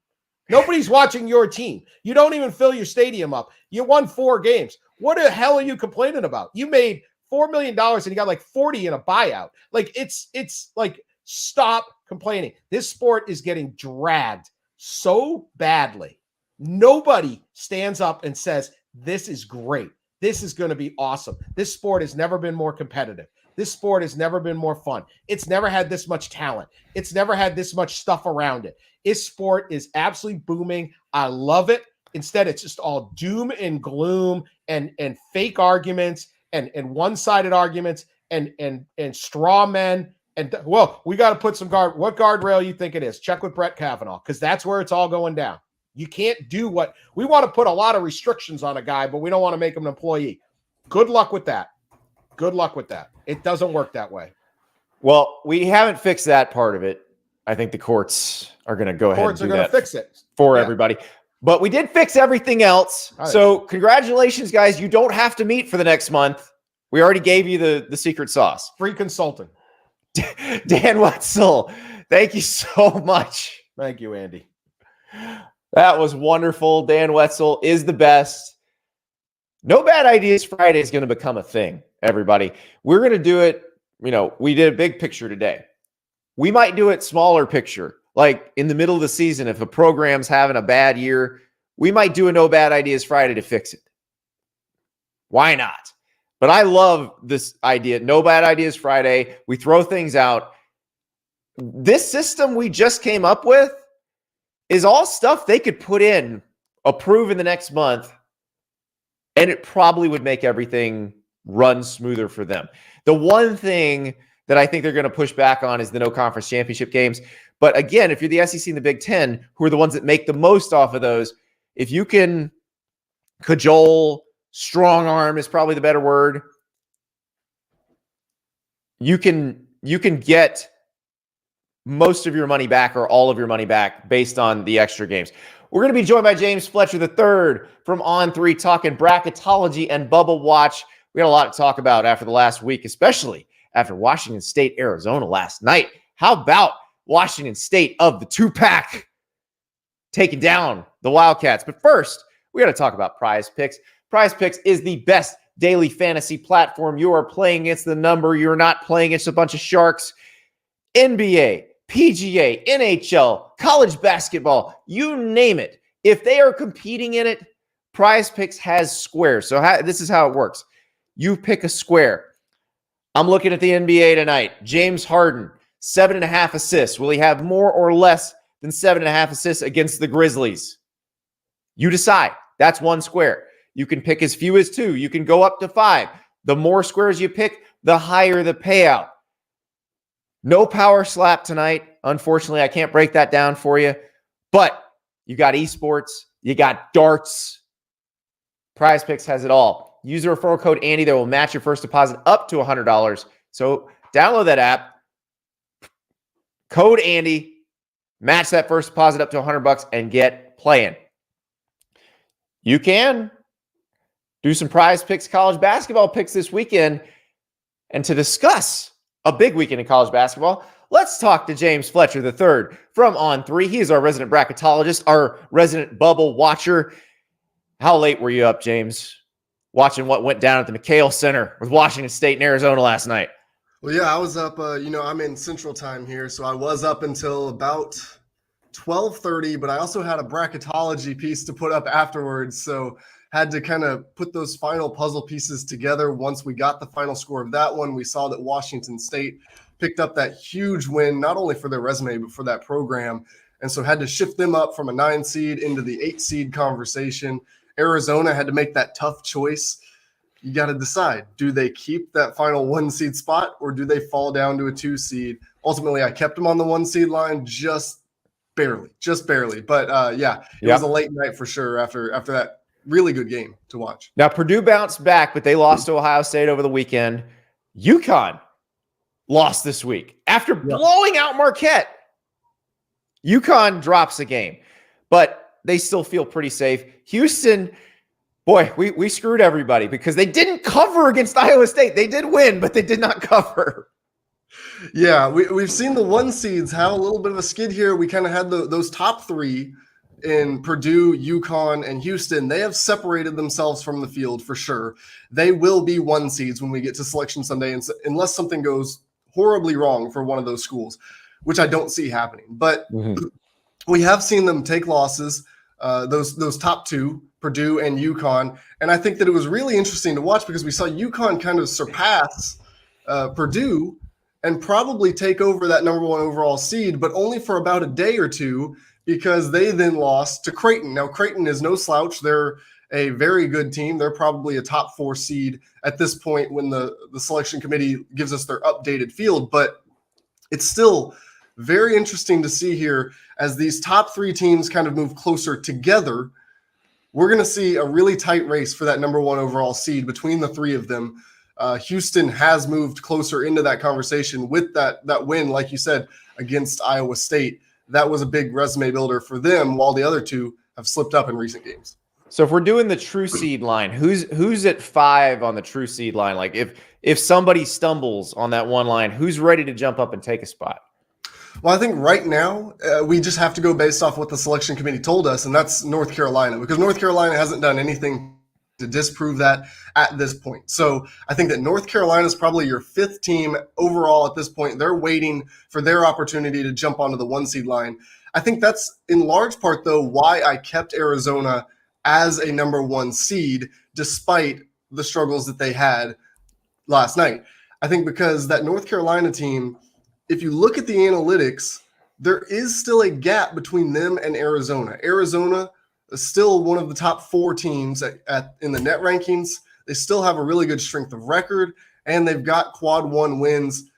Nobody's watching your team. You don't even fill your stadium up. You won 4 games. What the hell are you complaining about? You made $4 million and you got like 40 in a buyout. Like it's like, stop complaining. This sport is getting dragged so badly. Nobody stands up and says, this is great. This is going to be awesome. This sport has never been more competitive. This sport has never been more fun. It's never had this much talent. It's never had this much stuff around it. This sport is absolutely booming. I love it. Instead, it's just all doom and gloom and fake arguments and one-sided arguments and straw men. And well, we got to put some what guardrail you think it is. Check with Brett Kavanaugh, because that's where it's all going down. You can't do what we want to put a lot of restrictions on a guy, but we don't want to make him an employee. Good luck with that. Good luck with that. It doesn't work that way. Well, we haven't fixed that part of it. I think the courts are going to go ahead and do that fix it for everybody. But we did fix everything else. So congratulations, guys. You don't have to meet for the next month. We already gave you the secret sauce. Free consulting. Dan Wetzel, thank you so much. Thank you, Andy. That was wonderful. Dan Wetzel is the best. No Bad Ideas Friday is going to become a thing, everybody. We're going to do it. We did a big picture today. We might do it smaller picture, like in the middle of the season. If a program's having a bad year, we might do a No Bad Ideas Friday to fix it. Why not? But I love this idea. No Bad Ideas Friday. We throw things out. This system we just came up with is all stuff they could put in, approve in the next month, and it probably would make everything run smoother for them. The one thing that I think they're going to push back on is the no conference championship games. But again, if you're the SEC and the Big Ten, who are the ones that make the most off of those, if you can cajole, strong arm is probably the better word, you can get most of your money back or all of your money back based on the extra games. We're going to be joined by James Fletcher III from On3 talking bracketology and bubble watch. We had a lot to talk about after the last week, especially after Washington State, Arizona last night. How about Washington State of the 2-pack taking down the Wildcats? But first, we got to talk about Prize Picks. Prize Picks is the best daily fantasy platform. You are playing against the number. You're not playing against a bunch of sharks. NBA, PGA, NHL, college basketball, you name it. If they are competing in it, Prize Picks has squares. So this is how it works. You pick a square. I'm looking at the NBA tonight. James Harden, 7.5 assists. Will he have more or less than 7.5 assists against the Grizzlies? You decide. That's one square. You can pick as few as 2. You can go up to 5. The more squares you pick, the higher the payout. No power slap tonight. Unfortunately, I can't break that down for you. But you got esports, you got darts. Prize Picks has it all. Use the referral code Andy that will match your first deposit up to $100. So download that app, code Andy, match that first deposit up to $100 and get playing. You can do some Prize Picks college basketball picks this weekend. And to discuss a big weekend in college basketball, let's talk to James Fletcher III from On3. He is our resident bracketologist, our resident bubble watcher. How late were you up, James, watching what went down at the McHale Center with Washington State and Arizona last night? Well, yeah, I was up, I'm in Central Time here, so I was up until about 12:30, but I also had a bracketology piece to put up afterwards, so had to kind of put those final puzzle pieces together. Once we got the final score of that one, we saw that Washington State picked up that huge win, not only for their resume, but for that program, and so had to shift them up from a 9 seed into the 8 seed conversation. Arizona had to make that tough choice. You got to decide, do they keep that final 1 seed spot or do they fall down to a 2 seed? Ultimately, I kept them on the 1 seed line just barely. But it was a late night for sure after that really good game to watch. Now, Purdue bounced back, but they lost to Ohio State over the weekend. UConn lost this week after blowing out Marquette. UConn drops a game, but they still feel pretty safe. Houston, boy, we screwed everybody because they didn't cover against Iowa State. They did win, but they did not cover. Yeah, we've seen the 1 seeds have a little bit of a skid here. We kind of had those top 3 in Purdue, UConn, and Houston. They have separated themselves from the field for sure. They will be 1 seeds when we get to Selection Sunday, unless something goes horribly wrong for one of those schools, which I don't see happening. But we have seen them take losses, those top 2, Purdue and UConn. And I think that it was really interesting to watch because we saw UConn kind of surpass Purdue and probably take over that number 1 overall seed, but only for about a day or two because they then lost to Creighton. Now, Creighton is no slouch. They're a very good team. They're probably a top 4 seed at this point when the selection committee gives us their updated field. But it's still very interesting to see here as these top 3 teams kind of move closer together. We're going to see a really tight race for that number 1 overall seed between the 3 of them. Houston has moved closer into that conversation with that win, like you said, against Iowa State. That was a big resume builder for them, while the other 2 have slipped up in recent games. So if we're doing the true seed line, who's at 5 on the true seed line? Like if somebody stumbles on that one line, who's ready to jump up and take a spot? Well, I think right now we just have to go based off what the selection committee told us, and that's North Carolina, because North Carolina hasn't done anything to disprove that at this point. So I think that North Carolina is probably your 5th team overall at this point. They're waiting for their opportunity to jump onto the 1 seed line. I think that's in large part, though, why I kept Arizona as a number 1 seed, despite the struggles that they had last night. I think because that North Carolina team, if you look at the analytics, there is still a gap between them and Arizona. Arizona is still one of the top 4 teams in the net rankings. They still have a really good strength of record, and they've got quad 1 wins.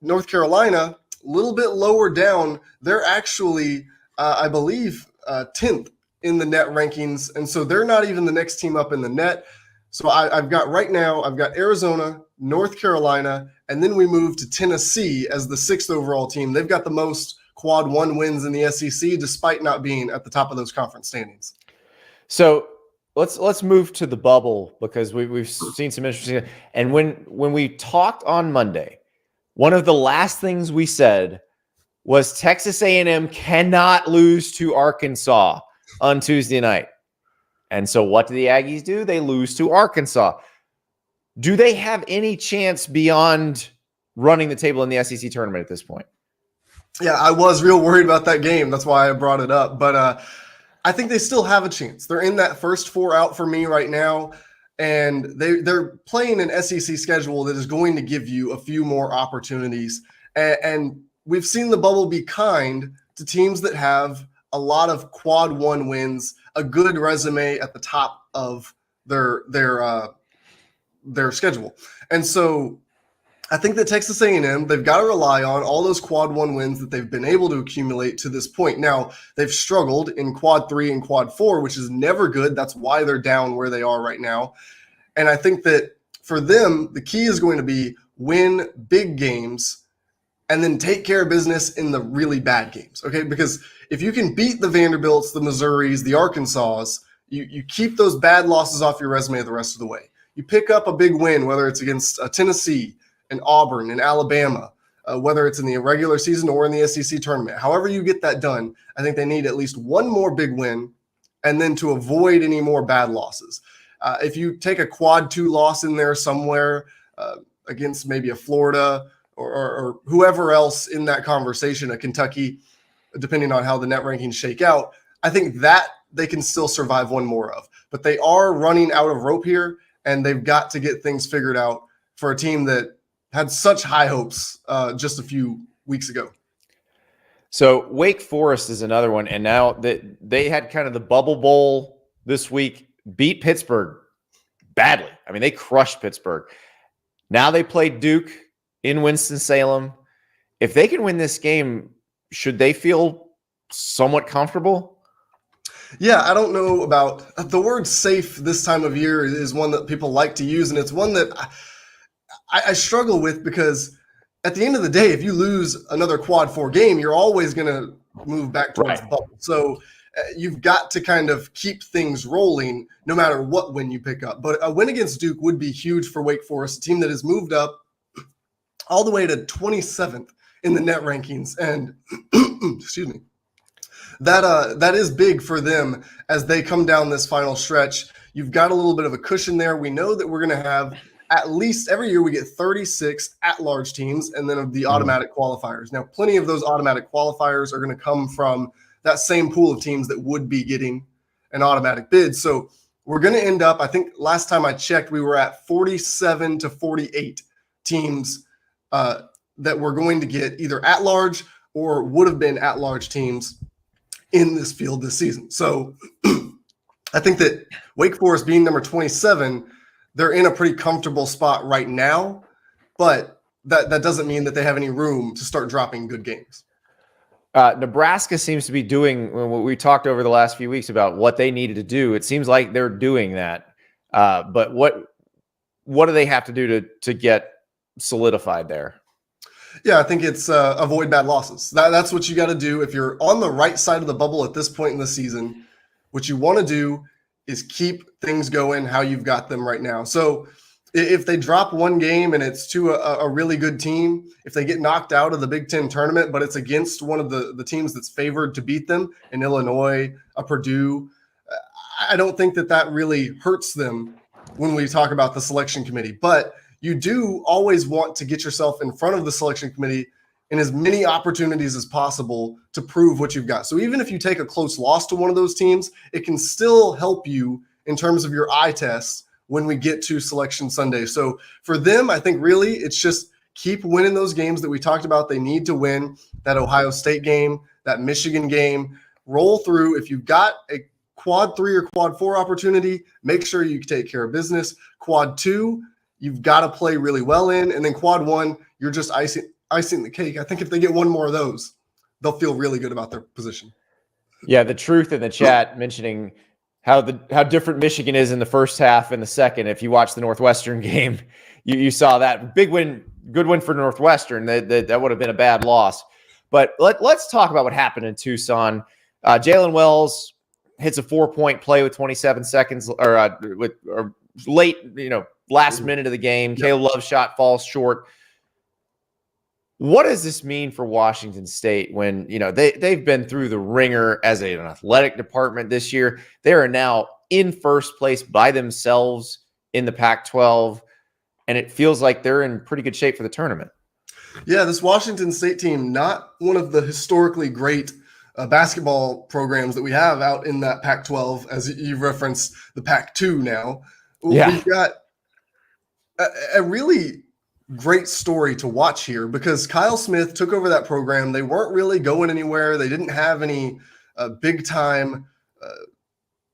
North Carolina, a little bit lower down. They're actually, I believe, 10th in the net rankings, and so they're not even the next team up in the net. So I've got Arizona, North Carolina, and then we move to Tennessee as the 6th overall team. They've got the most quad 1 wins in the SEC, despite not being at the top of those conference standings. So let's move to the bubble because we've seen some interesting. And when we talked on Monday, one of the last things we said was Texas A&M cannot lose to Arkansas on Tuesday night. And so what do the Aggies do? They lose to Arkansas. Do they have any chance beyond running the table in the SEC tournament at this point? Yeah, I was real worried about that game. That's why I brought it up. But I think they still have a chance. They're in that first 4 out for me right now. And they're playing an SEC schedule that is going to give you a few more opportunities. And we've seen the bubble be kind to teams that have a lot of quad 1 wins, a good resume at the top of their schedule. And so I think that Texas A&M, they've got to rely on all those quad 1 wins that they've been able to accumulate to this point. Now, they've struggled in quad 3 and quad 4, which is never good. That's why they're down where they are right now. And I think that for them, the key is going to be win big games and then take care of business in the really bad games, okay? Because if you can beat the Vanderbilts, the Missouris, the Arkansas, you keep those bad losses off your resume the rest of the way. You pick up a big win, whether it's against Tennessee, and Auburn and Alabama, whether it's in the regular season or in the SEC tournament. However you get that done, I think they need at least one more big win and then to avoid any more bad losses. If you take a quad 2 loss in there somewhere against maybe a Florida or whoever else in that conversation, a Kentucky, depending on how the net rankings shake out, I think that they can still survive one more of. But they are running out of rope here, and they've got to get things figured out for a team that had such high hopes just a few weeks ago. So Wake Forest is another one, and now that they had kind of the bubble bowl this week, beat Pittsburgh badly. I mean, they crushed Pittsburgh. Now they played Duke in Winston-Salem. If they can win this game, should they feel somewhat comfortable? Yeah, I don't know about the word safe this time of year is one that people like to use, and it's one that I struggle with because at the end of the day, if you lose another quad 4 game, you're always going to move back towards the bubble. So you've got to kind of keep things rolling no matter what win you pick up. But a win against Duke would be huge for Wake Forest, a team that has moved up all the way to 27th in the net rankings. And excuse me, that is big for them as they come down this final stretch. You've got a little bit of a cushion there. We know that we're going to have at least every year we get 36 at-large teams and then of the automatic qualifiers. Now, plenty of those automatic qualifiers are going to come from that same pool of teams that would be getting an automatic bid. So we're going to end up, I think last time I checked, we were at 47 to 48 teams that we're going to get either at-large or would have been at-large teams in this field this season. So I think that Wake Forest being number 27, they're in a pretty comfortable spot right now, but that doesn't mean that they have any room to start dropping good games. Nebraska seems to be doing what we talked over the last few weeks about what they needed to do. It seems like they're doing that. But what do they have to do to get solidified there? Yeah, I think it's avoid bad losses. That's what you got to do. If you're on the right side of the bubble at this point in the season, what you want to do is keep things going how you've got them right now. So if they drop one game and it's to a really good team, if they get knocked out of the Big Ten tournament, but it's against one of the teams that's favored to beat them, in Illinois, a Purdue, I don't think that really hurts them when we talk about the selection committee. But you do always want to get yourself in front of the selection committee in as many opportunities as possible to prove what you've got. So even if you take a close loss to one of those teams, it can still help you in terms of your eye test when we get to Selection Sunday. So for them, I think really it's just keep winning those games that we talked about. They need to win that Ohio State game, that Michigan game, roll through. If you've got a quad 3 or quad 4 opportunity, make sure you take care of business. Quad 2, you've got to play really well in. And then quad 1, you're just icing the cake. I think if they get one more of those, they'll feel really good about their position. Yeah, the truth in the chat mentioning how different Michigan is in the first half and the second. If you watch the Northwestern game, you saw that big win, good win for Northwestern. That would have been a bad loss. But let's talk about what happened in Tucson. Jalen Wells hits a 4-point play with 27 seconds or late, last minute of the game. Yep. Caleb Love's shot falls short. What does this mean for Washington State when, they've been through the ringer as an athletic department this year? They are now in first place by themselves in the Pac-12, and it feels like they're in pretty good shape for the tournament. Yeah, this Washington State team, not one of the historically great basketball programs that we have out in that Pac-12, as you referenced the Pac-2 now. Yeah. We've got a really great story to watch here because Kyle Smith took over that program. They weren't really going anywhere. They didn't have any big-time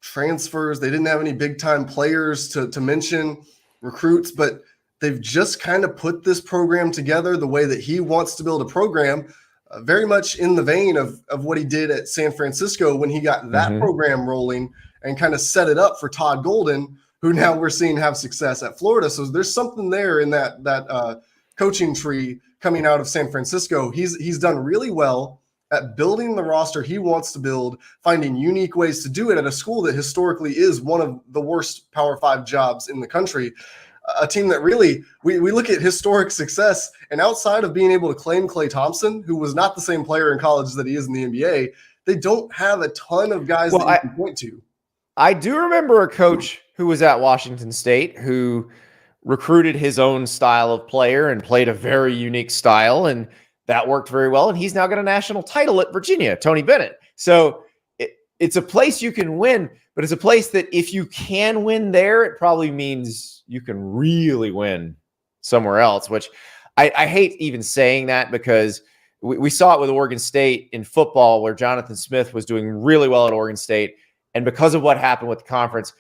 transfers. They didn't have any big-time players to mention, recruits. But they've just kind of put this program together the way that he wants to build a program, very much in the vein of what he did at San Francisco when he got that program rolling and kind of set it up for Todd Golden, who now we're seeing have success at Florida. So there's something there in that coaching tree coming out of San Francisco. He's done really well at building the roster he wants to build, finding unique ways to do it at a school that historically is one of the worst Power 5 jobs in the country. A team that really, we look at historic success, and outside of being able to claim Klay Thompson, who was not the same player in college that he is in the NBA, they don't have a ton of guys that you can point to. I do remember a coach who was at Washington State who recruited his own style of player and played a very unique style, and that worked very well. And he's now got a national title at Virginia, Tony Bennett. So it's a place you can win, but it's a place that if you can win there, it probably means you can really win somewhere else, which I hate even saying that, because we saw it with Oregon State in football, where Jonathan Smith was doing really well at Oregon State. And because of what happened with the conference,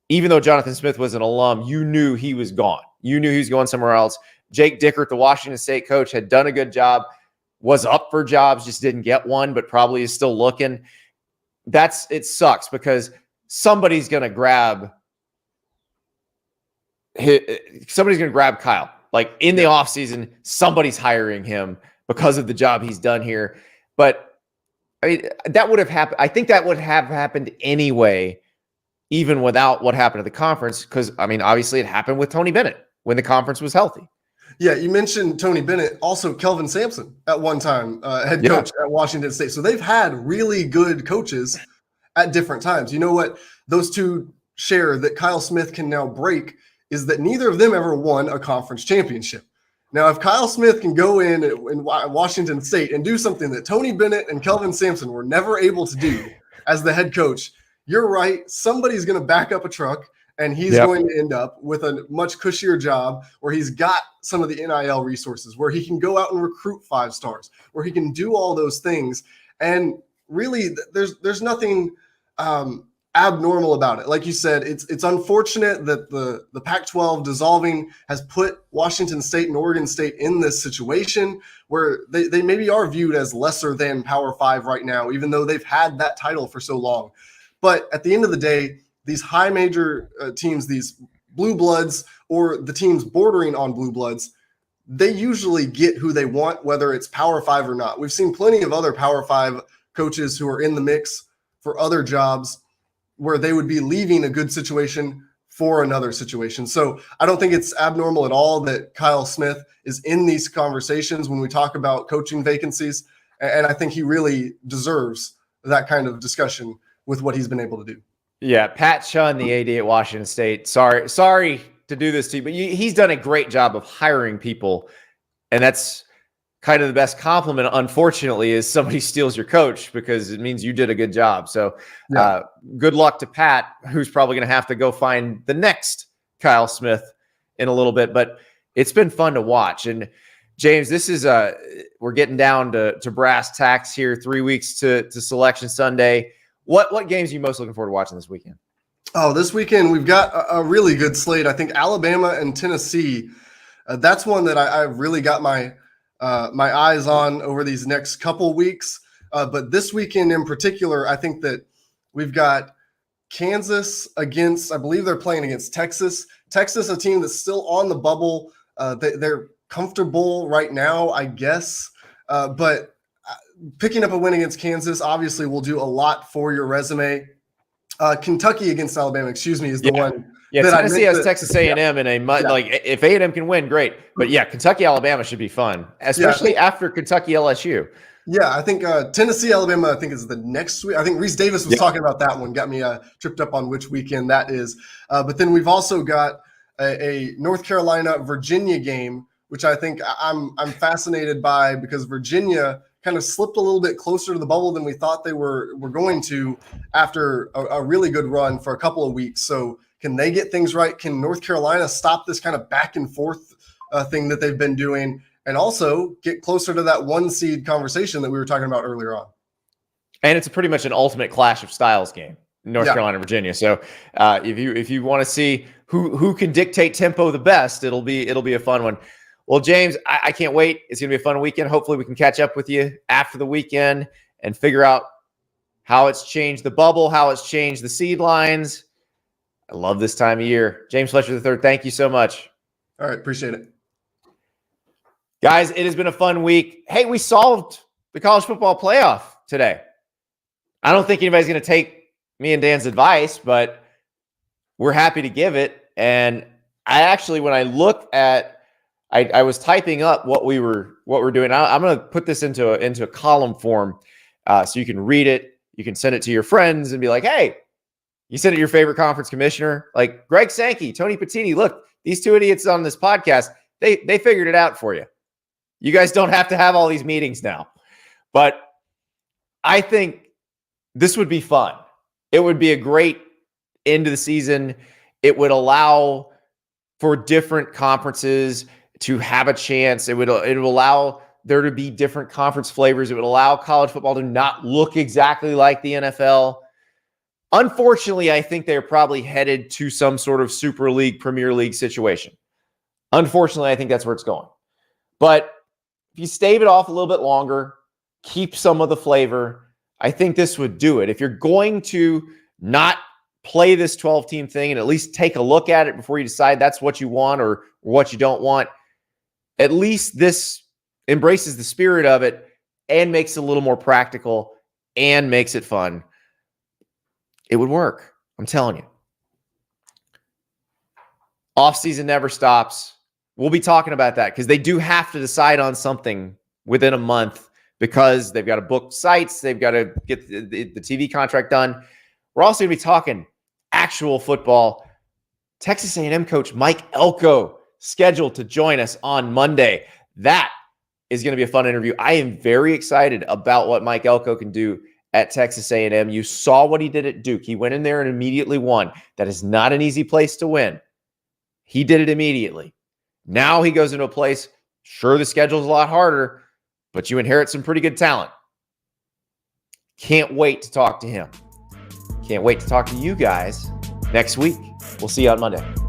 even though Jonathan Smith was an alum, you knew he was gone. You knew he was going somewhere else. Jake Dickert, the Washington State coach, had done a good job, was up for jobs, just didn't get one, but probably is still looking. It sucks, because somebody's going to grab Kyle. Like in the offseason, somebody's hiring him because of the job he's done here. But I mean, that would have happened. I think that would have happened anyway, even without what happened at the conference. Because, I mean, obviously it happened with Tony Bennett when the conference was healthy. Yeah, you mentioned Tony Bennett, also Kelvin Sampson at one time, head coach at Washington State. So they've had really good coaches at different times. You know what those two share that Kyle Smith can now break is that neither of them ever won a conference championship. Now, if Kyle Smith can go in Washington State and do something that Tony Bennett and Kelvin Sampson were never able to do as the head coach, you're right. Somebody's going to back up a truck, and he's going to end up with a much cushier job where he's got some of the NIL resources, where he can go out and recruit 5 stars, where he can do all those things. And really, there's nothing abnormal about it. Like you said, it's unfortunate that the Pac-12 dissolving has put Washington State and Oregon State in this situation where they maybe are viewed as lesser than Power 5 right now, even though they've had that title for so long. But at the end of the day, these high major teams, these blue bloods or the teams bordering on blue bloods, they usually get who they want, whether it's Power 5 or not. We've seen plenty of other Power 5 coaches who are in the mix for other jobs where they would be leaving a good situation for another situation. So I don't think it's abnormal at all that Kyle Smith is in these conversations when we talk about coaching vacancies. And I think he really deserves that kind of discussion with what he's been able to do. Yeah, Pat Chun, the AD at Washington State. Sorry to do this to you, but he's done a great job of hiring people, and that's kind of the best compliment. Unfortunately, is somebody steals your coach, because it means you did a good job. So, good luck to Pat, who's probably going to have to go find the next Kyle Smith in a little bit. But it's been fun to watch. And James, this is we're getting down to brass tacks here. 3 weeks to Selection Sunday. What games are you most looking forward to watching this weekend? Oh, this weekend we've got a really good slate. I think Alabama and Tennessee. That's one that I've really got my eyes on over these next couple weeks. But this weekend in particular, I think that we've got Kansas against, I believe they're playing against Texas. Texas, a team that's still on the bubble. They're comfortable right now, I guess. But picking up a win against Kansas obviously will do a lot for your resume. Kentucky against Alabama, is the one. Yeah, Tennessee has Texas A&M in a like if A&M can win, great. But yeah, Kentucky Alabama should be fun, especially after Kentucky LSU. Yeah, I think Tennessee Alabama, I think is the next week. I think Reese Davis was talking about that one, got me tripped up on which weekend that is. But then we've also got a North Carolina Virginia game, which I think I'm fascinated by, because Virginia kind of slipped a little bit closer to the bubble than we thought they were going to after a really good run for a couple of weeks. So can they get things right? Can North Carolina stop this kind of back and forth thing that they've been doing, and also get closer to that 1 seed conversation that we were talking about earlier on? And it's pretty much an ultimate clash of styles game. North Carolina, Virginia. So if you want to see who can dictate tempo the best, it'll be a fun one. Well, James, I can't wait. It's going to be a fun weekend. Hopefully we can catch up with you after the weekend and figure out how it's changed the bubble, how it's changed the seed lines. I love this time of year. James Fletcher III, thank you so much. All right. Appreciate it. Guys, it has been a fun week. Hey, we solved the college football playoff today. I don't think anybody's going to take me and Dan's advice, but we're happy to give it. And I actually, when I look at, I was typing up what we're doing. I'm going to put this into a column form so you can read it. You can send it to your friends and be like, hey, you sent it to your favorite conference commissioner, like Greg Sankey, Tony Patini. Look, these two idiots on this podcast, they figured it out for you. You guys don't have to have all these meetings now. But I think this would be fun. It would be a great end of the season. It would allow for different conferences to have a chance. It would allow there to be different conference flavors. It would allow college football to not look exactly like the NFL. Unfortunately, I think they're probably headed to some sort of Super League, Premier League situation. Unfortunately, I think that's where it's going. But if you stave it off a little bit longer, keep some of the flavor, I think this would do it. If you're going to not play this 12-team thing and at least take a look at it before you decide that's what you want or what you don't want, at least this embraces the spirit of it and makes it a little more practical and makes it fun. It would work. I'm telling you. Offseason never stops. We'll be talking about that because they do have to decide on something within a month because they've got to book sites. They've got to get the TV contract done. We're also going to be talking actual football. Texas A&M coach Mike Elko scheduled to join us on Monday. That is going to be a fun interview. I am very excited about what Mike Elko can do at Texas A&M. You saw what he did at Duke. He went in there and immediately won. That is not an easy place to win. He did it immediately. Now he goes into a place, sure, the schedule's a lot harder, but you inherit some pretty good talent. Can't wait to talk to him. Can't wait to talk to you guys next week. We'll see you on Monday.